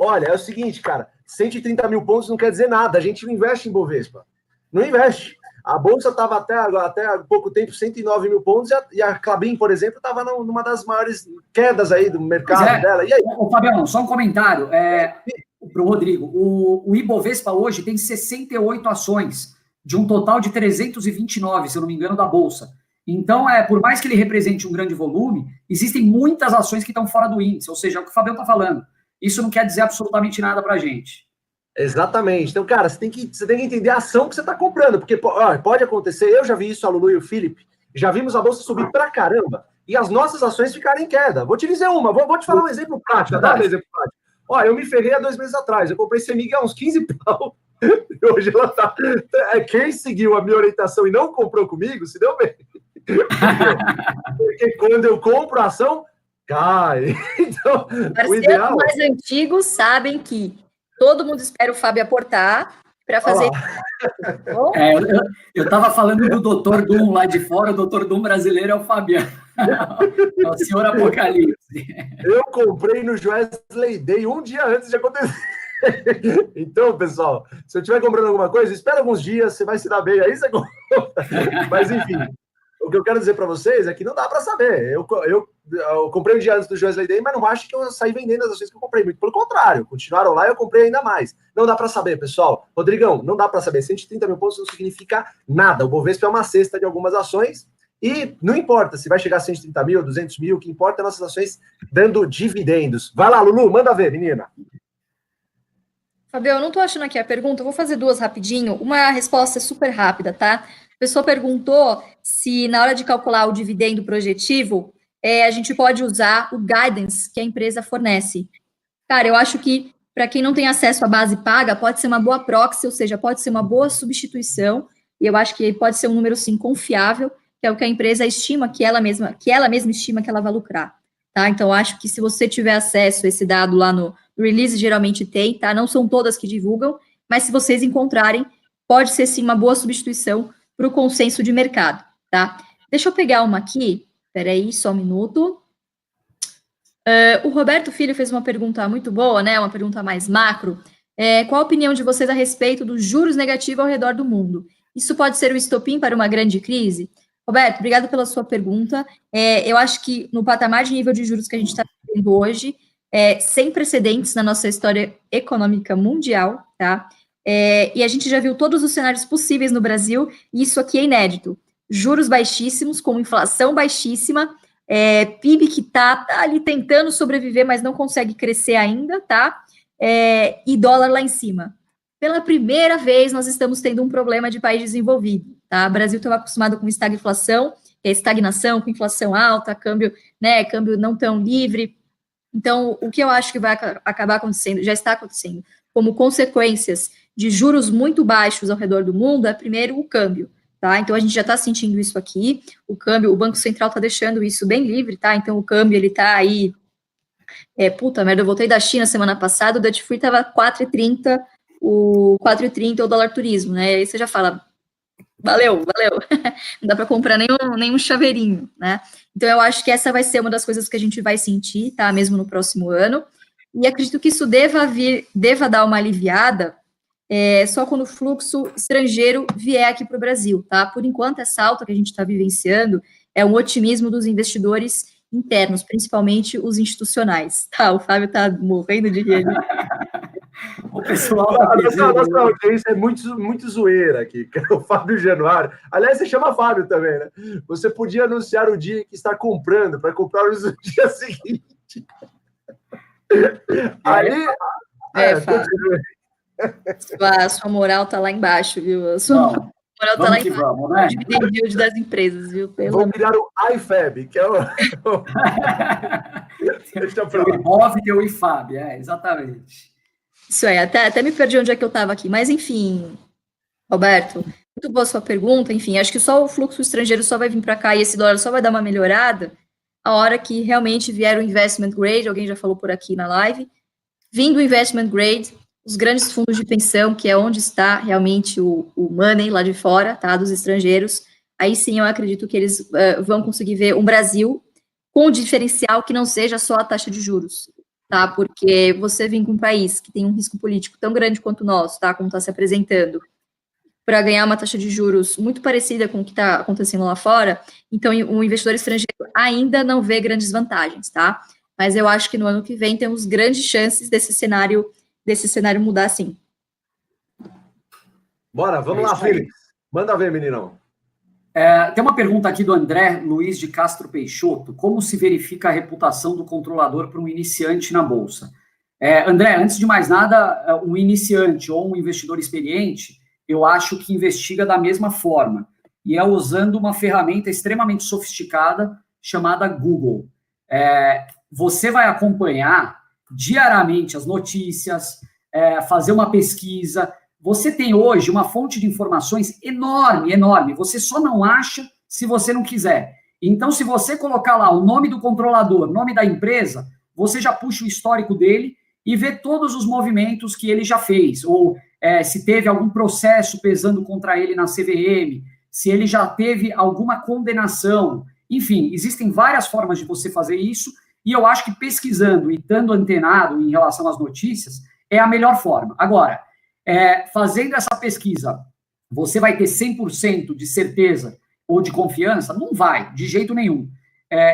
Olha, é o seguinte, cara, 130 mil pontos não quer dizer nada, a gente não investe em Bovespa, não investe. A Bolsa estava até há pouco tempo 109 mil pontos e a Klabin, por exemplo, estava numa das maiores quedas aí do mercado dela. E aí? Ô, Fabiano, só um comentário para o Rodrigo. O Ibovespa hoje tem 68 ações, de um total de 329, se eu não me engano, da Bolsa. Então, por mais que ele represente um grande volume, existem muitas ações que estão fora do índice, ou seja, é o que o Fabiano está falando. Isso não quer dizer absolutamente nada para a gente. Exatamente. Então, cara, você tem que entender a ação que você está comprando, porque pode acontecer, eu já vi isso, a Lulu e o Felipe, já vimos a bolsa subir pra caramba, e as nossas ações ficarem em queda. Vou te dizer vou te falar um exemplo prático, dá um exemplo prático. Ó, eu me ferrei há 2 meses atrás, eu comprei CEMIG a uns 15 pau, e hoje ela tá... Quem seguiu a minha orientação e não comprou comigo, se deu bem. Porque quando eu compro a ação, cai. Então, o ideal... mais antigos sabem que todo mundo espera o Fábio aportar para fazer... Eu estava falando do Dr. Doom lá de fora, o Dr. Doom brasileiro é o Fabiano. É o senhor Apocalipse. Eu comprei no Wesley Day um dia antes de acontecer. Então, pessoal, se eu estiver comprando alguma coisa, espera alguns dias, você vai se dar bem, aí você compra. Mas, enfim, o que eu quero dizer para vocês é que não dá para saber. Eu comprei um dia antes do Wesley Day, mas não acho que eu saí vendendo as ações que eu comprei. Muito pelo contrário, continuaram lá e eu comprei ainda mais. Não dá para saber, pessoal. Rodrigão, não dá para saber. 130 mil pontos não significa nada. O Bovespa é uma cesta de algumas ações. E não importa se vai chegar a 130 mil, 200 mil, o que importa é nossas ações dando dividendos. Vai lá, Lulu, manda ver, menina. Fabio, eu não tô achando aqui a pergunta, eu vou fazer 2 rapidinho. Uma resposta super rápida, tá? A pessoa perguntou se na hora de calcular o dividendo projetivo, a gente pode usar o guidance que a empresa fornece. Cara, eu acho que para quem não tem acesso à base paga, pode ser uma boa proxy, ou seja, pode ser uma boa substituição, e eu acho que pode ser um número, sim, confiável, que é o que a empresa estima que ela mesma estima que ela vai lucrar, tá? Então, acho que se você tiver acesso a esse dado lá no release, geralmente tem, tá? Não são todas que divulgam, mas se vocês encontrarem, pode ser, sim, uma boa substituição para o consenso de mercado, tá? Deixa eu pegar uma aqui, peraí, só um minuto. O Roberto Filho fez uma pergunta muito boa, né? Uma pergunta mais macro. Qual a opinião de vocês a respeito dos juros negativos ao redor do mundo? Isso pode ser um estopim para uma grande crise? Roberto, obrigado pela sua pergunta. Eu acho que no patamar de nível de juros que a gente está vendo hoje, sem precedentes na nossa história econômica mundial, tá? E a gente já viu todos os cenários possíveis no Brasil, e isso aqui é inédito. Juros baixíssimos, com inflação baixíssima, PIB que tá ali tentando sobreviver, mas não consegue crescer ainda, tá? E dólar lá em cima. Pela primeira vez, nós estamos tendo um problema de país desenvolvido, tá? O Brasil estava acostumado com estagflação, estagnação, com inflação alta, câmbio não tão livre. Então, o que eu acho que vai acabar acontecendo, já está acontecendo, como consequências de juros muito baixos ao redor do mundo, é primeiro o câmbio, tá? Então, a gente já está sentindo isso aqui, o câmbio, o Banco Central está deixando isso bem livre, tá? Então, o câmbio, ele está aí, puta merda, eu voltei da China semana passada, o Dutch Free estava 4,30, o 4,30 é o dólar turismo, né? Aí você já fala, valeu, não dá para comprar nenhum chaveirinho, né? Então, eu acho que essa vai ser uma das coisas que a gente vai sentir, tá? Mesmo no próximo ano, e acredito que isso deva dar uma aliviada só quando o fluxo estrangeiro vier aqui para o Brasil, tá? Por enquanto, essa alta que a gente está vivenciando é um otimismo dos investidores internos, principalmente os institucionais, tá? O Fábio tá morrendo de rir. O pessoal a nossa audiência é muito zoeira aqui, o Fábio Januário. Aliás, você chama Fábio também, né? Você podia anunciar o dia que está comprando, para comprar no dia seguinte. Aí... Fábio. A sua moral tá lá embaixo, viu? A sua moral tá lá embaixo. Vamos, né? Dividend das empresas, viu? Vou criar o IFAB, que é o... Deixa eu falar. Imóvel e IFAB, exatamente. Isso aí, até me perdi onde é que eu estava aqui. Mas, enfim, Roberto, muito boa sua pergunta. Enfim, acho que só o fluxo estrangeiro só vai vir para cá e esse dólar só vai dar uma melhorada a hora que realmente vier o investment grade, alguém já falou por aqui na live. Vindo o investment grade, os grandes fundos de pensão, que é onde está realmente o money lá de fora, tá, dos estrangeiros, aí sim eu acredito que eles vão conseguir ver um Brasil com um diferencial que não seja só a taxa de juros, tá, porque você vem com um país que tem um risco político tão grande quanto o nosso, tá, como está se apresentando, para ganhar uma taxa de juros muito parecida com o que está acontecendo lá fora, então o investidor estrangeiro ainda não vê grandes vantagens, tá, mas eu acho que no ano que vem temos grandes chances desse cenário mudar, sim. Bora, vamos lá, Félix. Manda ver, meninão. Tem uma pergunta aqui do André Luiz de Castro Peixoto. Como se verifica a reputação do controlador para um iniciante na Bolsa? André, antes de mais nada, um iniciante ou um investidor experiente, eu acho que investiga da mesma forma, e é usando uma ferramenta extremamente sofisticada chamada Google. Você vai acompanhar diariamente as notícias, fazer uma pesquisa. Você tem hoje uma fonte de informações enorme, enorme. Você só não acha se você não quiser. Então, se você colocar lá o nome do controlador, o nome da empresa, você já puxa o histórico dele e vê todos os movimentos que ele já fez, ou se teve algum processo pesando contra ele na CVM, se ele já teve alguma condenação. Enfim, existem várias formas de você fazer isso, e eu acho que pesquisando e estando antenado em relação às notícias é a melhor forma. Agora, fazendo essa pesquisa, você vai ter 100% de certeza ou de confiança? Não vai, de jeito nenhum.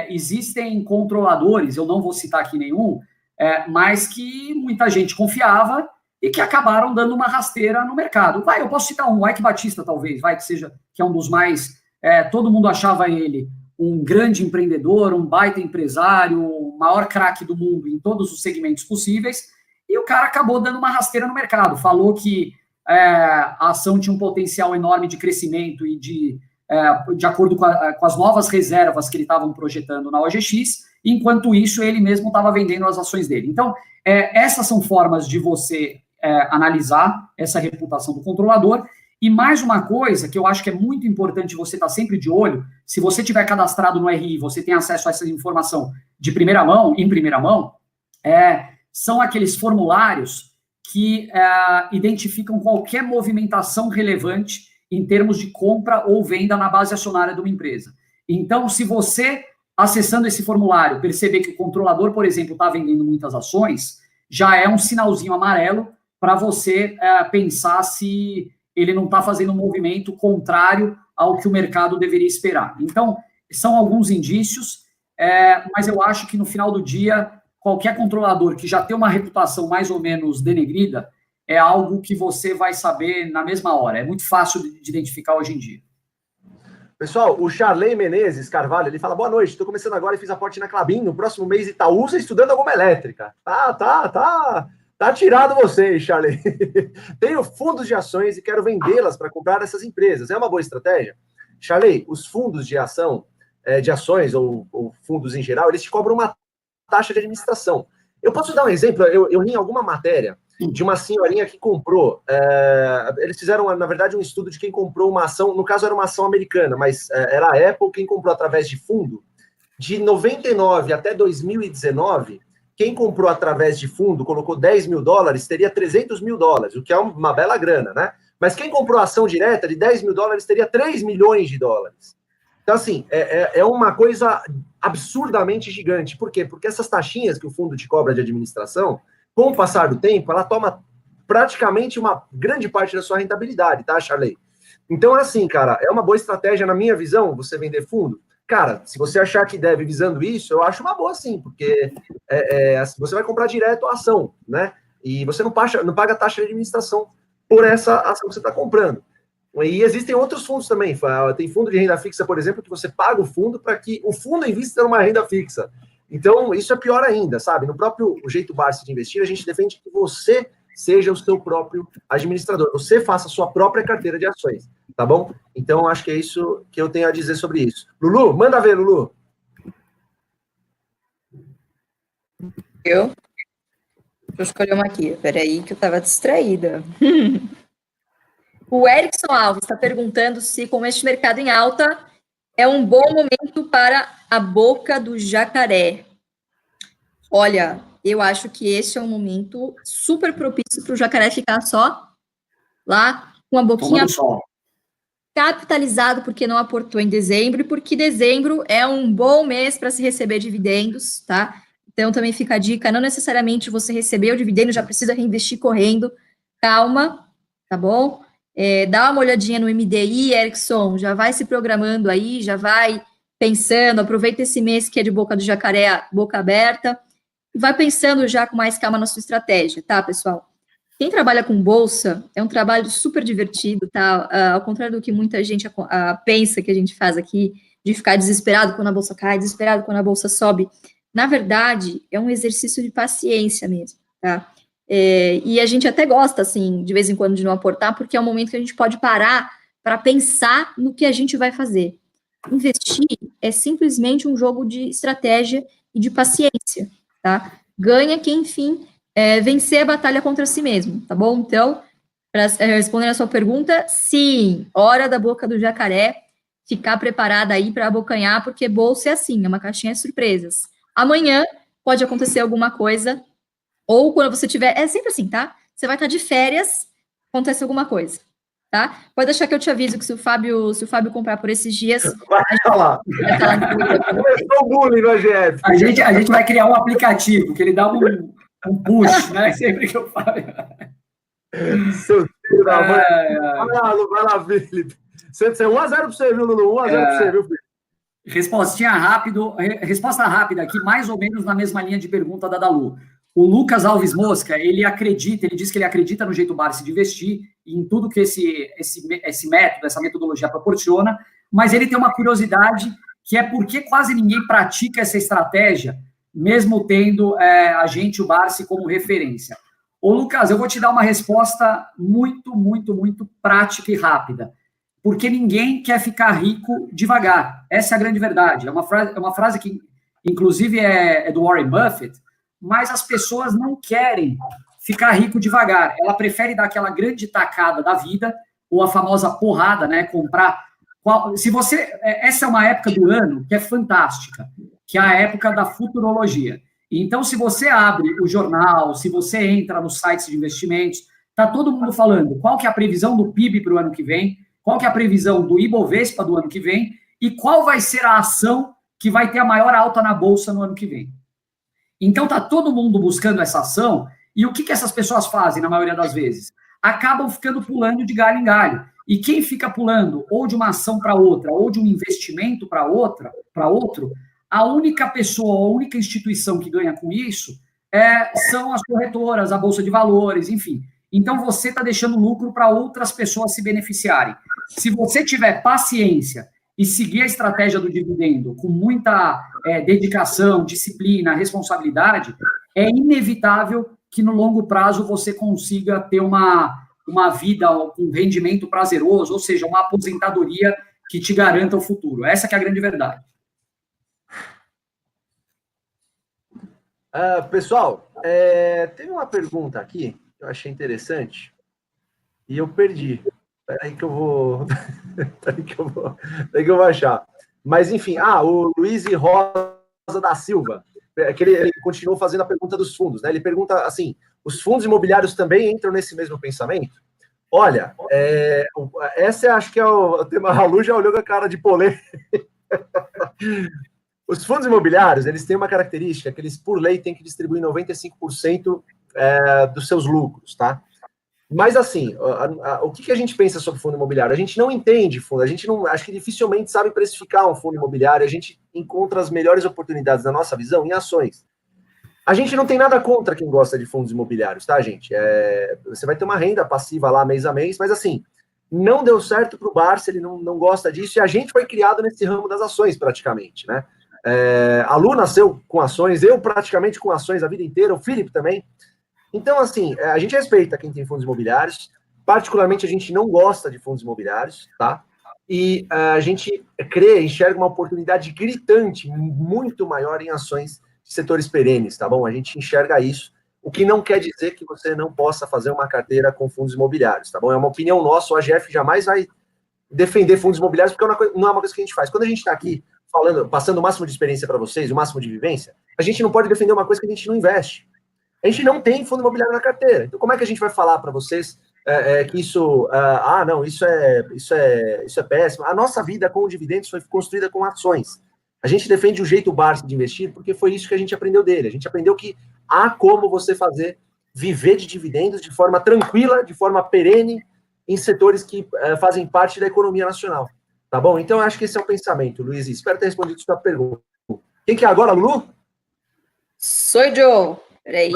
Existem controladores, eu não vou citar aqui nenhum, mas que muita gente confiava e que acabaram dando uma rasteira no mercado. Eu posso citar um, o Ike Batista, talvez, que é um dos mais... todo mundo achava ele um grande empreendedor, um baita empresário, o maior craque do mundo em todos os segmentos possíveis, e o cara acabou dando uma rasteira no mercado. Falou que a ação tinha um potencial enorme de crescimento e de acordo com as novas reservas que ele estavam projetando na OGX, enquanto isso ele mesmo estava vendendo as ações dele. Então, essas são formas de você analisar essa reputação do controlador. E mais uma coisa que eu acho que é muito importante você estar sempre de olho, se você tiver cadastrado no RI, você tem acesso a essa informação em primeira mão, são aqueles formulários que identificam qualquer movimentação relevante em termos de compra ou venda na base acionária de uma empresa. Então, se você, acessando esse formulário, perceber que o controlador, por exemplo, está vendendo muitas ações, já é um sinalzinho amarelo para você pensar se ele não está fazendo um movimento contrário ao que o mercado deveria esperar. Então, são alguns indícios, mas eu acho que no final do dia, qualquer controlador que já tem uma reputação mais ou menos denegrida, é algo que você vai saber na mesma hora. É muito fácil de identificar hoje em dia. Pessoal, o Charley Menezes Carvalho, ele fala, boa noite, estou começando agora e fiz aporte na Klabin, no próximo mês Itaúsa, estudando alguma elétrica. Tá tirado vocês, Charley. Tenho fundos de ações e quero vendê-las para comprar essas empresas. É uma boa estratégia? Charley, os fundos de ação, de ações ou fundos em geral, eles te cobram uma taxa de administração. Eu posso dar um exemplo? Eu li em alguma matéria de uma senhorinha que comprou, eles fizeram, na verdade, um estudo de quem comprou uma ação, no caso era uma ação americana, mas era a Apple, quem comprou através de fundo, de 99 até 2019, quem comprou através de fundo, colocou $10 mil, teria $300 mil, o que é uma bela grana, né? Mas quem comprou ação direta de $10 mil teria $3 milhões. Então, assim, é uma coisa absurdamente gigante. Por quê? Porque essas taxinhas que o fundo te cobra de administração, com o passar do tempo, ela toma praticamente uma grande parte da sua rentabilidade, tá, Charley? Então, assim, cara, é uma boa estratégia, na minha visão, você vender fundo. Cara, se você achar que deve visando isso, eu acho uma boa sim, porque você vai comprar direto a ação, né? E você não paga taxa de administração por essa ação que você está comprando. E existem outros fundos também. Tem fundo de renda fixa, por exemplo, que você paga o fundo para que o fundo invista numa renda fixa. Então, isso é pior ainda, sabe? No próprio jeito Barsi de investir, a gente defende que você seja o seu próprio administrador. Você faça a sua própria carteira de ações, tá bom? Então, acho que é isso que eu tenho a dizer sobre isso. Lulu, manda ver, Lulu. Deixa eu escolher uma aqui. Peraí, que eu estava distraída. O Erickson Alves está perguntando se, com este mercado em alta, é um bom momento para a boca do jacaré. Olha, eu acho que esse é um momento super propício para o jacaré ficar só lá com a boquinha capitalizado, porque não aportou em dezembro, e porque dezembro é um bom mês para se receber dividendos, tá? Então, também fica a dica, não necessariamente você receber o dividendo, já precisa reinvestir correndo. Calma, tá bom? Dá uma olhadinha no MDI, Erickson, já vai se programando aí, já vai pensando, aproveita esse mês que é de boca do jacaré, boca aberta, e vai pensando já com mais calma na sua estratégia, tá, pessoal? Quem trabalha com bolsa é um trabalho super divertido, tá? Ao contrário do que muita gente pensa que a gente faz aqui, de ficar desesperado quando a bolsa cai, desesperado quando a bolsa sobe. Na verdade, é um exercício de paciência mesmo, tá? E a gente até gosta, assim, de vez em quando de não aportar, porque é um momento que a gente pode parar para pensar no que a gente vai fazer. Investir é simplesmente um jogo de estratégia e de paciência, tá? Ganha quem, enfim, vencer a batalha contra si mesmo, tá bom? Então, para responder a sua pergunta, sim, hora da boca do jacaré, ficar preparada aí para abocanhar, porque bolsa é assim, é uma caixinha de surpresas. Amanhã pode acontecer alguma coisa, ou quando você tiver, é sempre assim, tá? Você vai estar de férias, acontece alguma coisa, tá? Pode deixar que eu te aviso que se o Fábio comprar por esses dias... Vai lá. Começou o bullying no AGF. A gente vai criar um aplicativo, que ele dá um push, né? Sempre que eu falo. Seu filho da mãe. Vai lá, Felipe. 1x0 para você, viu, Lulu? 1x0 para você, viu, Felipe? Resposta rápida aqui, mais ou menos na mesma linha de pergunta da Dalu. O Lucas Alves Mosca, ele diz que ele acredita no jeito Barsi de investir e em tudo que esse método, essa metodologia proporciona, mas ele tem uma curiosidade, que é por que quase ninguém pratica essa estratégia, mesmo tendo a gente, o Barsi, como referência. Ô, Lucas, eu vou te dar uma resposta muito, muito, muito prática e rápida. Porque ninguém quer ficar rico devagar. Essa é a grande verdade. É uma frase que, inclusive, é do Warren Buffett, mas as pessoas não querem ficar rico devagar. Ela prefere dar aquela grande tacada da vida, ou a famosa porrada, né? Comprar. Essa é uma época do ano que é fantástica, que é a época da futurologia. Então, se você abre o jornal, se você entra nos sites de investimentos, está todo mundo falando qual que é a previsão do PIB para o ano que vem, qual que é a previsão do Ibovespa do ano que vem e qual vai ser a ação que vai ter a maior alta na Bolsa no ano que vem. Então, está todo mundo buscando essa ação e o que essas pessoas fazem, na maioria das vezes? Acabam ficando pulando de galho em galho. E quem fica pulando ou de uma ação para outra, ou de um investimento para outro, a única pessoa, a única instituição que ganha com isso são as corretoras, a Bolsa de Valores, enfim. Então, você está deixando lucro para outras pessoas se beneficiarem. Se você tiver paciência e seguir a estratégia do dividendo com muita dedicação, disciplina, responsabilidade, é inevitável que no longo prazo você consiga ter uma vida com rendimento prazeroso, ou seja, uma aposentadoria que te garanta o futuro. Essa que é a grande verdade. Pessoal, teve uma pergunta aqui que eu achei interessante e eu perdi. Peraí que eu vou achar. Mas, enfim, o Luiz Rosa da Silva, que ele continuou fazendo a pergunta dos fundos, né? Ele pergunta assim, os fundos imobiliários também entram nesse mesmo pensamento? Olha, essa acho que é o tema. A Lu já olhou com a cara de polêmica. Os fundos imobiliários, eles têm uma característica que eles, por lei, têm que distribuir 95% dos seus lucros, tá? Mas, assim, o que a gente pensa sobre fundo imobiliário? A gente não entende fundo, acho que dificilmente sabe precificar um fundo imobiliário, a gente encontra as melhores oportunidades, na nossa visão, em ações. A gente não tem nada contra quem gosta de fundos imobiliários, tá, gente? Você vai ter uma renda passiva lá mês a mês, mas, assim, não deu certo para o Barsi, ele não gosta disso, e a gente foi criado nesse ramo das ações, praticamente, né? A Lu nasceu com ações, eu praticamente com ações a vida inteira, o Felipe também. Então, assim, a gente respeita quem tem fundos imobiliários, particularmente a gente não gosta de fundos imobiliários, tá? E a gente enxerga uma oportunidade gritante, muito maior em ações de setores perenes, tá bom? A gente enxerga isso, o que não quer dizer que você não possa fazer uma carteira com fundos imobiliários, tá bom? É uma opinião nossa, o AGF jamais vai defender fundos imobiliários, porque não é uma coisa que a gente faz. Quando a gente está aqui passando o máximo de experiência para vocês, o máximo de vivência, a gente não pode defender uma coisa que a gente não investe. A gente não tem fundo imobiliário na carteira. Então, como é que a gente vai falar para vocês que isso... não, isso é péssimo. A nossa vida com dividendos foi construída com ações. A gente defende o jeito Barsi de investir porque foi isso que a gente aprendeu dele. A gente aprendeu que há como você viver de dividendos de forma tranquila, de forma perene, em setores que fazem parte da economia nacional. Tá bom? Então, eu acho que esse é o pensamento, Luiz. Espero ter respondido a sua pergunta. Quem que é agora, Lulu? Sou eu. Peraí.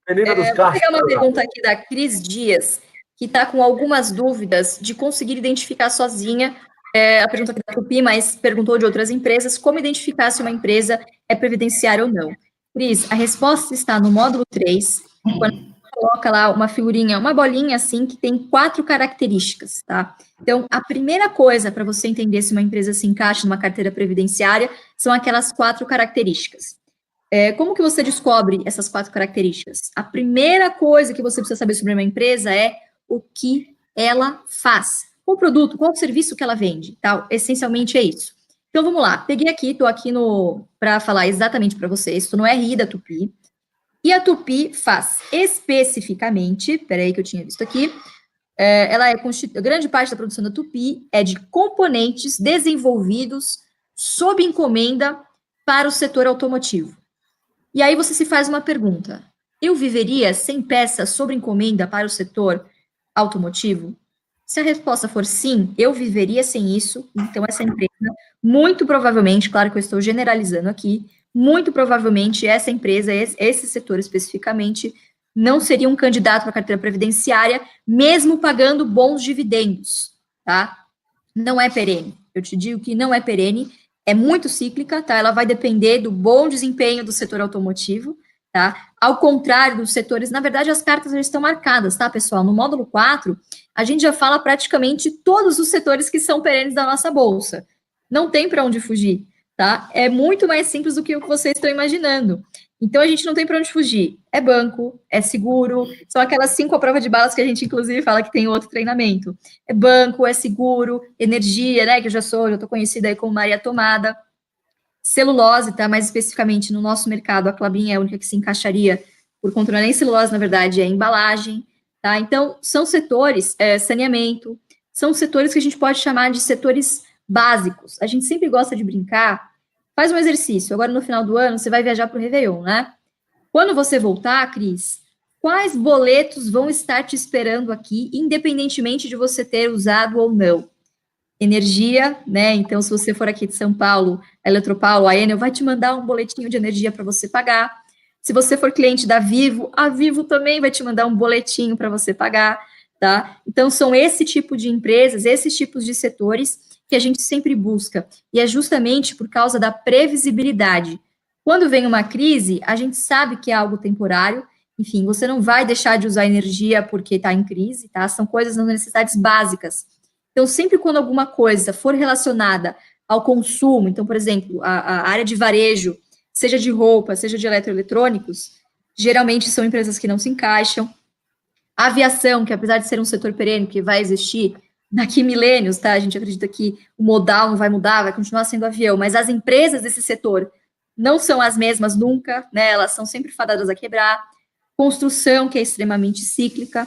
Menina dos Vou pegar uma pergunta aqui da Cris Dias, que está com algumas dúvidas de conseguir identificar sozinha, a pergunta aqui da Tupi, mas perguntou de outras empresas, como identificar se uma empresa é previdenciária ou não. Cris, a resposta está no módulo 3, quando coloca lá uma figurinha, uma bolinha assim, que tem 4 características, tá? Então, a primeira coisa para você entender se uma empresa se encaixa numa carteira previdenciária são aquelas 4 características. Como que você descobre essas 4 características? A primeira coisa que você precisa saber sobre uma empresa é o que ela faz. Qual o produto, qual o serviço que ela vende, tal. Essencialmente é isso. Então, vamos lá. Peguei aqui, estou aqui para falar exatamente para vocês, estou no RI da Tupy. E a Tupy faz especificamente, peraí que eu tinha visto aqui, grande parte da produção da Tupy é de componentes desenvolvidos sob encomenda para o setor automotivo. E aí você se faz uma pergunta: eu viveria sem peças sob encomenda para o setor automotivo? Se a resposta for sim, eu viveria sem isso, então essa empresa, muito provavelmente, claro que eu estou generalizando aqui, muito provavelmente essa empresa, esse setor especificamente, não seria um candidato para a carteira previdenciária, mesmo pagando bons dividendos, tá? Não é perene. Eu te digo que não é perene, é muito cíclica, tá? Ela vai depender do bom desempenho do setor automotivo, tá? Ao contrário dos setores, na verdade, as cartas já estão marcadas, tá, pessoal? No módulo 4, a gente já fala praticamente todos os setores que são perenes da nossa bolsa. Não tem para onde fugir. Tá? É muito mais simples do que o que vocês estão imaginando. Então, a gente não tem para onde fugir. É banco, é seguro, são aquelas 5 à prova de balas que a gente, inclusive, fala que tem outro treinamento. É banco, é seguro, energia, né, que eu já estou conhecida aí como Maria Tomada. Celulose, tá? Mais especificamente, no nosso mercado, a Klabin é a única que se encaixaria, por conta não é nem celulose, na verdade, é embalagem, tá? Então, são setores, saneamento, são setores que a gente pode chamar de setores básicos. A gente sempre gosta de brincar. Faz um exercício. Agora, no final do ano, você vai viajar para o Réveillon, né? Quando você voltar, Cris, quais boletos vão estar te esperando aqui, independentemente de você ter usado ou não? Energia, né? Então, se você for aqui de São Paulo, a Eletropaulo, a Enel vai te mandar um boletinho de energia para você pagar. Se você for cliente da Vivo, a Vivo também vai te mandar um boletinho para você pagar, tá? Então, são esse tipo de empresas, esses tipos de setores que a gente sempre busca, e é justamente por causa da previsibilidade. Quando vem uma crise, a gente sabe que é algo temporário, enfim, você não vai deixar de usar energia porque está em crise, tá? São coisas, necessidades básicas. Então, sempre quando alguma coisa for relacionada ao consumo, então, por exemplo, a área de varejo, seja de roupa, seja de eletroeletrônicos, geralmente são empresas que não se encaixam. A aviação, que apesar de ser um setor perene, que vai existir daqui milênios, tá? A gente acredita que o modal não vai mudar, vai continuar sendo avião, mas as empresas desse setor não são as mesmas nunca, né? Elas são sempre fadadas a quebrar. Construção, que é extremamente cíclica,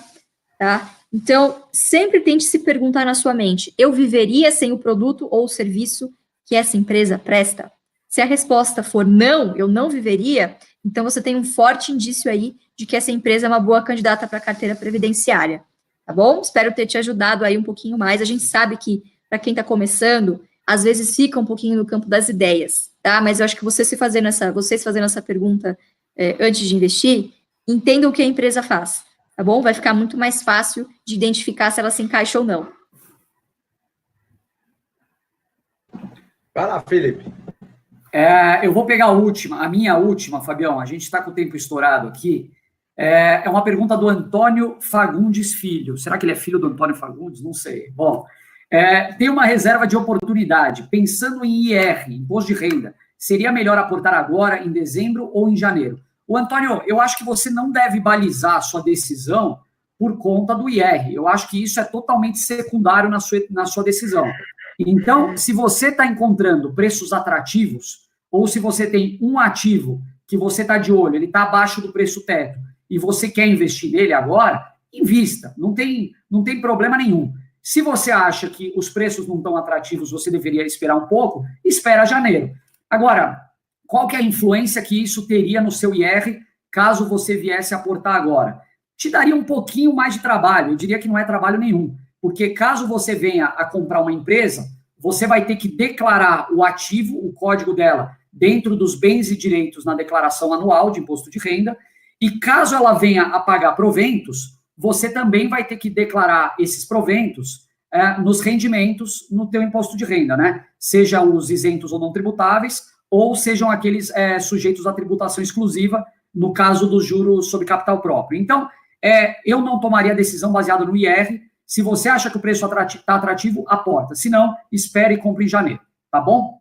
tá? Então, sempre tente se perguntar na sua mente: eu viveria sem o produto ou o serviço que essa empresa presta? Se a resposta for não, eu não viveria, então você tem um forte indício aí de que essa empresa é uma boa candidata para a carteira previdenciária. Tá bom? Espero ter te ajudado aí um pouquinho mais. A gente sabe que, para quem está começando, às vezes fica um pouquinho no campo das ideias, tá? Mas eu acho que vocês fazendo essa pergunta antes de investir, entendam o que a empresa faz, tá bom? Vai ficar muito mais fácil de identificar se ela se encaixa ou não. Vai lá, Felipe. Eu vou pegar a minha última, Fabião. A gente está com o tempo estourado aqui. É uma pergunta do Antônio Fagundes Filho. Será que ele é filho do Antônio Fagundes? Não sei. Bom, tem uma reserva de oportunidade. Pensando em IR, Imposto de Renda, seria melhor aportar agora, em dezembro ou em janeiro? O Antônio, eu acho que você não deve balizar a sua decisão por conta do IR. Eu acho que isso é totalmente secundário na sua decisão. Então, se você está encontrando preços atrativos, ou se você tem um ativo que você está de olho, ele está abaixo do preço teto, e você quer investir nele agora, invista, não tem problema nenhum. Se você acha que os preços não estão atrativos, você deveria esperar um pouco, espera janeiro. Agora, qual que é a influência que isso teria no seu IR, caso você viesse aportar agora? Te daria um pouquinho mais de trabalho, eu diria que não é trabalho nenhum, porque caso você venha a comprar uma empresa, você vai ter que declarar o ativo, o código dela, dentro dos bens e direitos na declaração anual de imposto de renda, e caso ela venha a pagar proventos, você também vai ter que declarar esses proventos nos rendimentos no teu imposto de renda, né? Seja os isentos ou não tributáveis, ou sejam aqueles sujeitos à tributação exclusiva, no caso dos juros sobre capital próprio. Então, eu não tomaria decisão baseada no IR. Se você acha que o preço está atrativo, aporta. Se não, espere e compre em janeiro. Tá bom?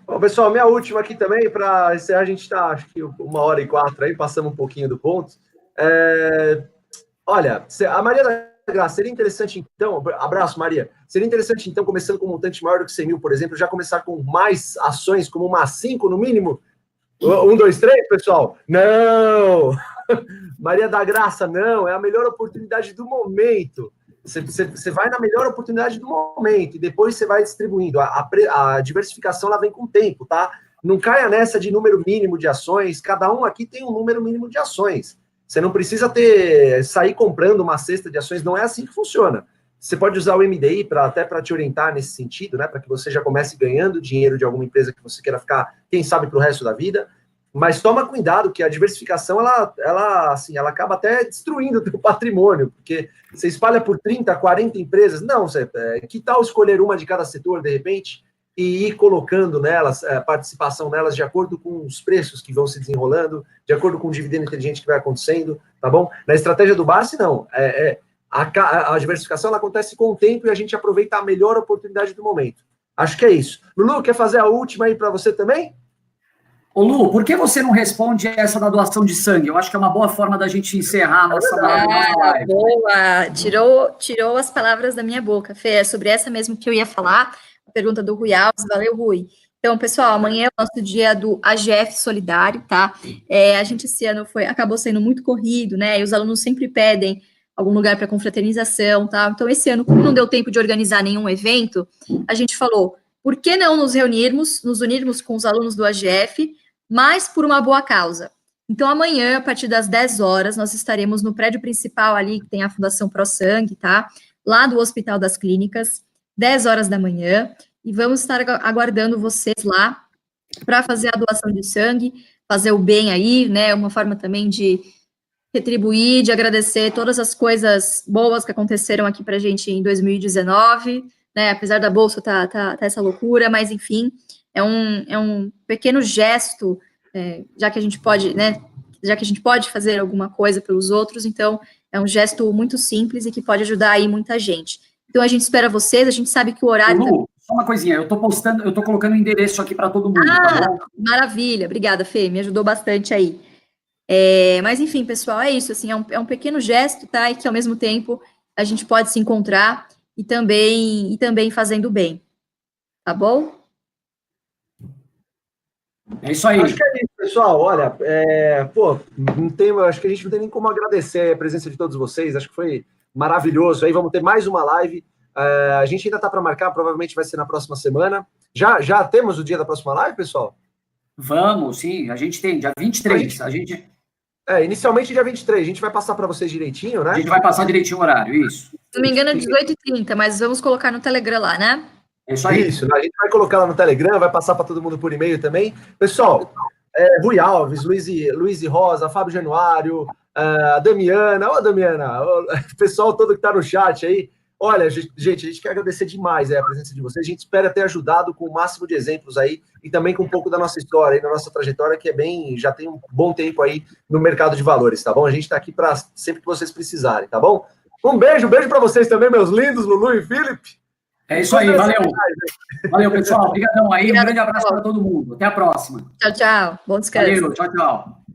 Bom, pessoal, minha última aqui também, para encerrar, a gente está, acho que 1h04 aí, passamos um pouquinho do ponto. Olha, a Maria da Graça, seria interessante então, abraço Maria, seria interessante então, começando com um montante maior do que 100 mil, por exemplo, já começar com mais ações, como uma 5 no mínimo? 1, 2, 3, pessoal? Não! Maria da Graça, não, é a melhor oportunidade do momento. Você vai na melhor oportunidade do momento e depois você vai distribuindo. A diversificação ela vem com o tempo, tá? Não caia nessa de número mínimo de ações. Cada um aqui tem um número mínimo de ações. Você não precisa sair comprando uma cesta de ações. Não é assim que funciona. Você pode usar o MDI até para te orientar nesse sentido, né? Para que você já comece ganhando dinheiro de alguma empresa que você queira ficar, quem sabe, para o resto da vida. Mas toma cuidado, que a diversificação, ela acaba até destruindo o teu patrimônio, porque você espalha por 30, 40 empresas. Não, que tal escolher uma de cada setor, de repente, e ir colocando nelas, participação nelas de acordo com os preços que vão se desenrolando, de acordo com o dividendo inteligente que vai acontecendo, tá bom? Na estratégia do Barsi, não. A diversificação ela acontece com o tempo e a gente aproveita a melhor oportunidade do momento. Acho que é isso. Lulu, quer fazer a última aí para você também? Ô Lu, por que você não responde essa da doação de sangue? Eu acho que é uma boa forma da gente encerrar a nossa live. Boa, tirou as palavras da minha boca, Fê, é sobre essa mesmo que eu ia falar, a pergunta do Rui Alves, valeu, Rui. Então, pessoal, amanhã é o nosso dia do AGF Solidário, tá? A gente esse ano acabou sendo muito corrido, né? E os alunos sempre pedem algum lugar para confraternização, tá? Então, esse ano, como não deu tempo de organizar nenhum evento, a gente falou, por que não nos unirmos com os alunos do AGF, mas por uma boa causa. Então, amanhã, a partir das 10 horas, nós estaremos no prédio principal ali, que tem a Fundação Pro Sangue, tá? Lá do Hospital das Clínicas, 10 horas da manhã, e vamos estar aguardando vocês lá para fazer a doação de sangue, fazer o bem aí, né? Uma forma também de retribuir, de agradecer todas as coisas boas que aconteceram aqui para a gente em 2019, né? Apesar da bolsa tá essa loucura, mas enfim, é um pequeno gesto, já que a gente pode, né? Já que a gente pode fazer alguma coisa pelos outros, então é um gesto muito simples e que pode ajudar aí muita gente. Então a gente espera vocês, a gente sabe que o horário. Lu, só uma coisinha, eu tô colocando o endereço aqui para todo mundo, tá bom? Maravilha, obrigada, Fê, me ajudou bastante aí. Mas enfim, pessoal, é isso, assim, é um pequeno gesto, tá? E que ao mesmo tempo a gente pode se encontrar e também fazendo bem, tá bom? É isso aí. Acho que é isso, pessoal. Olha, acho que a gente não tem nem como agradecer a presença de todos vocês. Acho que foi maravilhoso. Aí vamos ter mais uma live. A gente ainda está para marcar, provavelmente vai ser na próxima semana. Já temos o dia da próxima live, pessoal? Vamos, sim. A gente tem, dia 23. Inicialmente dia 23. A gente vai passar para vocês direitinho, né? A gente vai passar direitinho o horário, isso. Se não me engano, é 18h30, mas vamos colocar no Telegram lá, né? É isso aí. Isso, a gente vai colocar lá no Telegram, vai passar para todo mundo por e-mail também. Pessoal, Rui Alves, Luiz Rosa, Fábio Januário, a Damiana, o pessoal todo que está no chat aí. Olha, gente, a gente quer agradecer demais a presença de vocês. A gente espera ter ajudado com o máximo de exemplos aí e também com um pouco da nossa história, da nossa trajetória, que já tem um bom tempo aí no mercado de valores, tá bom? A gente está aqui para sempre que vocês precisarem, tá bom? Um beijo para vocês também, meus lindos, Lulu e Felipe. É isso aí, valeu. Valeu, pessoal. Obrigadão aí. Um grande abraço para todo mundo. Até a próxima. Tchau, tchau. Bom descanso. Valeu, tchau, tchau.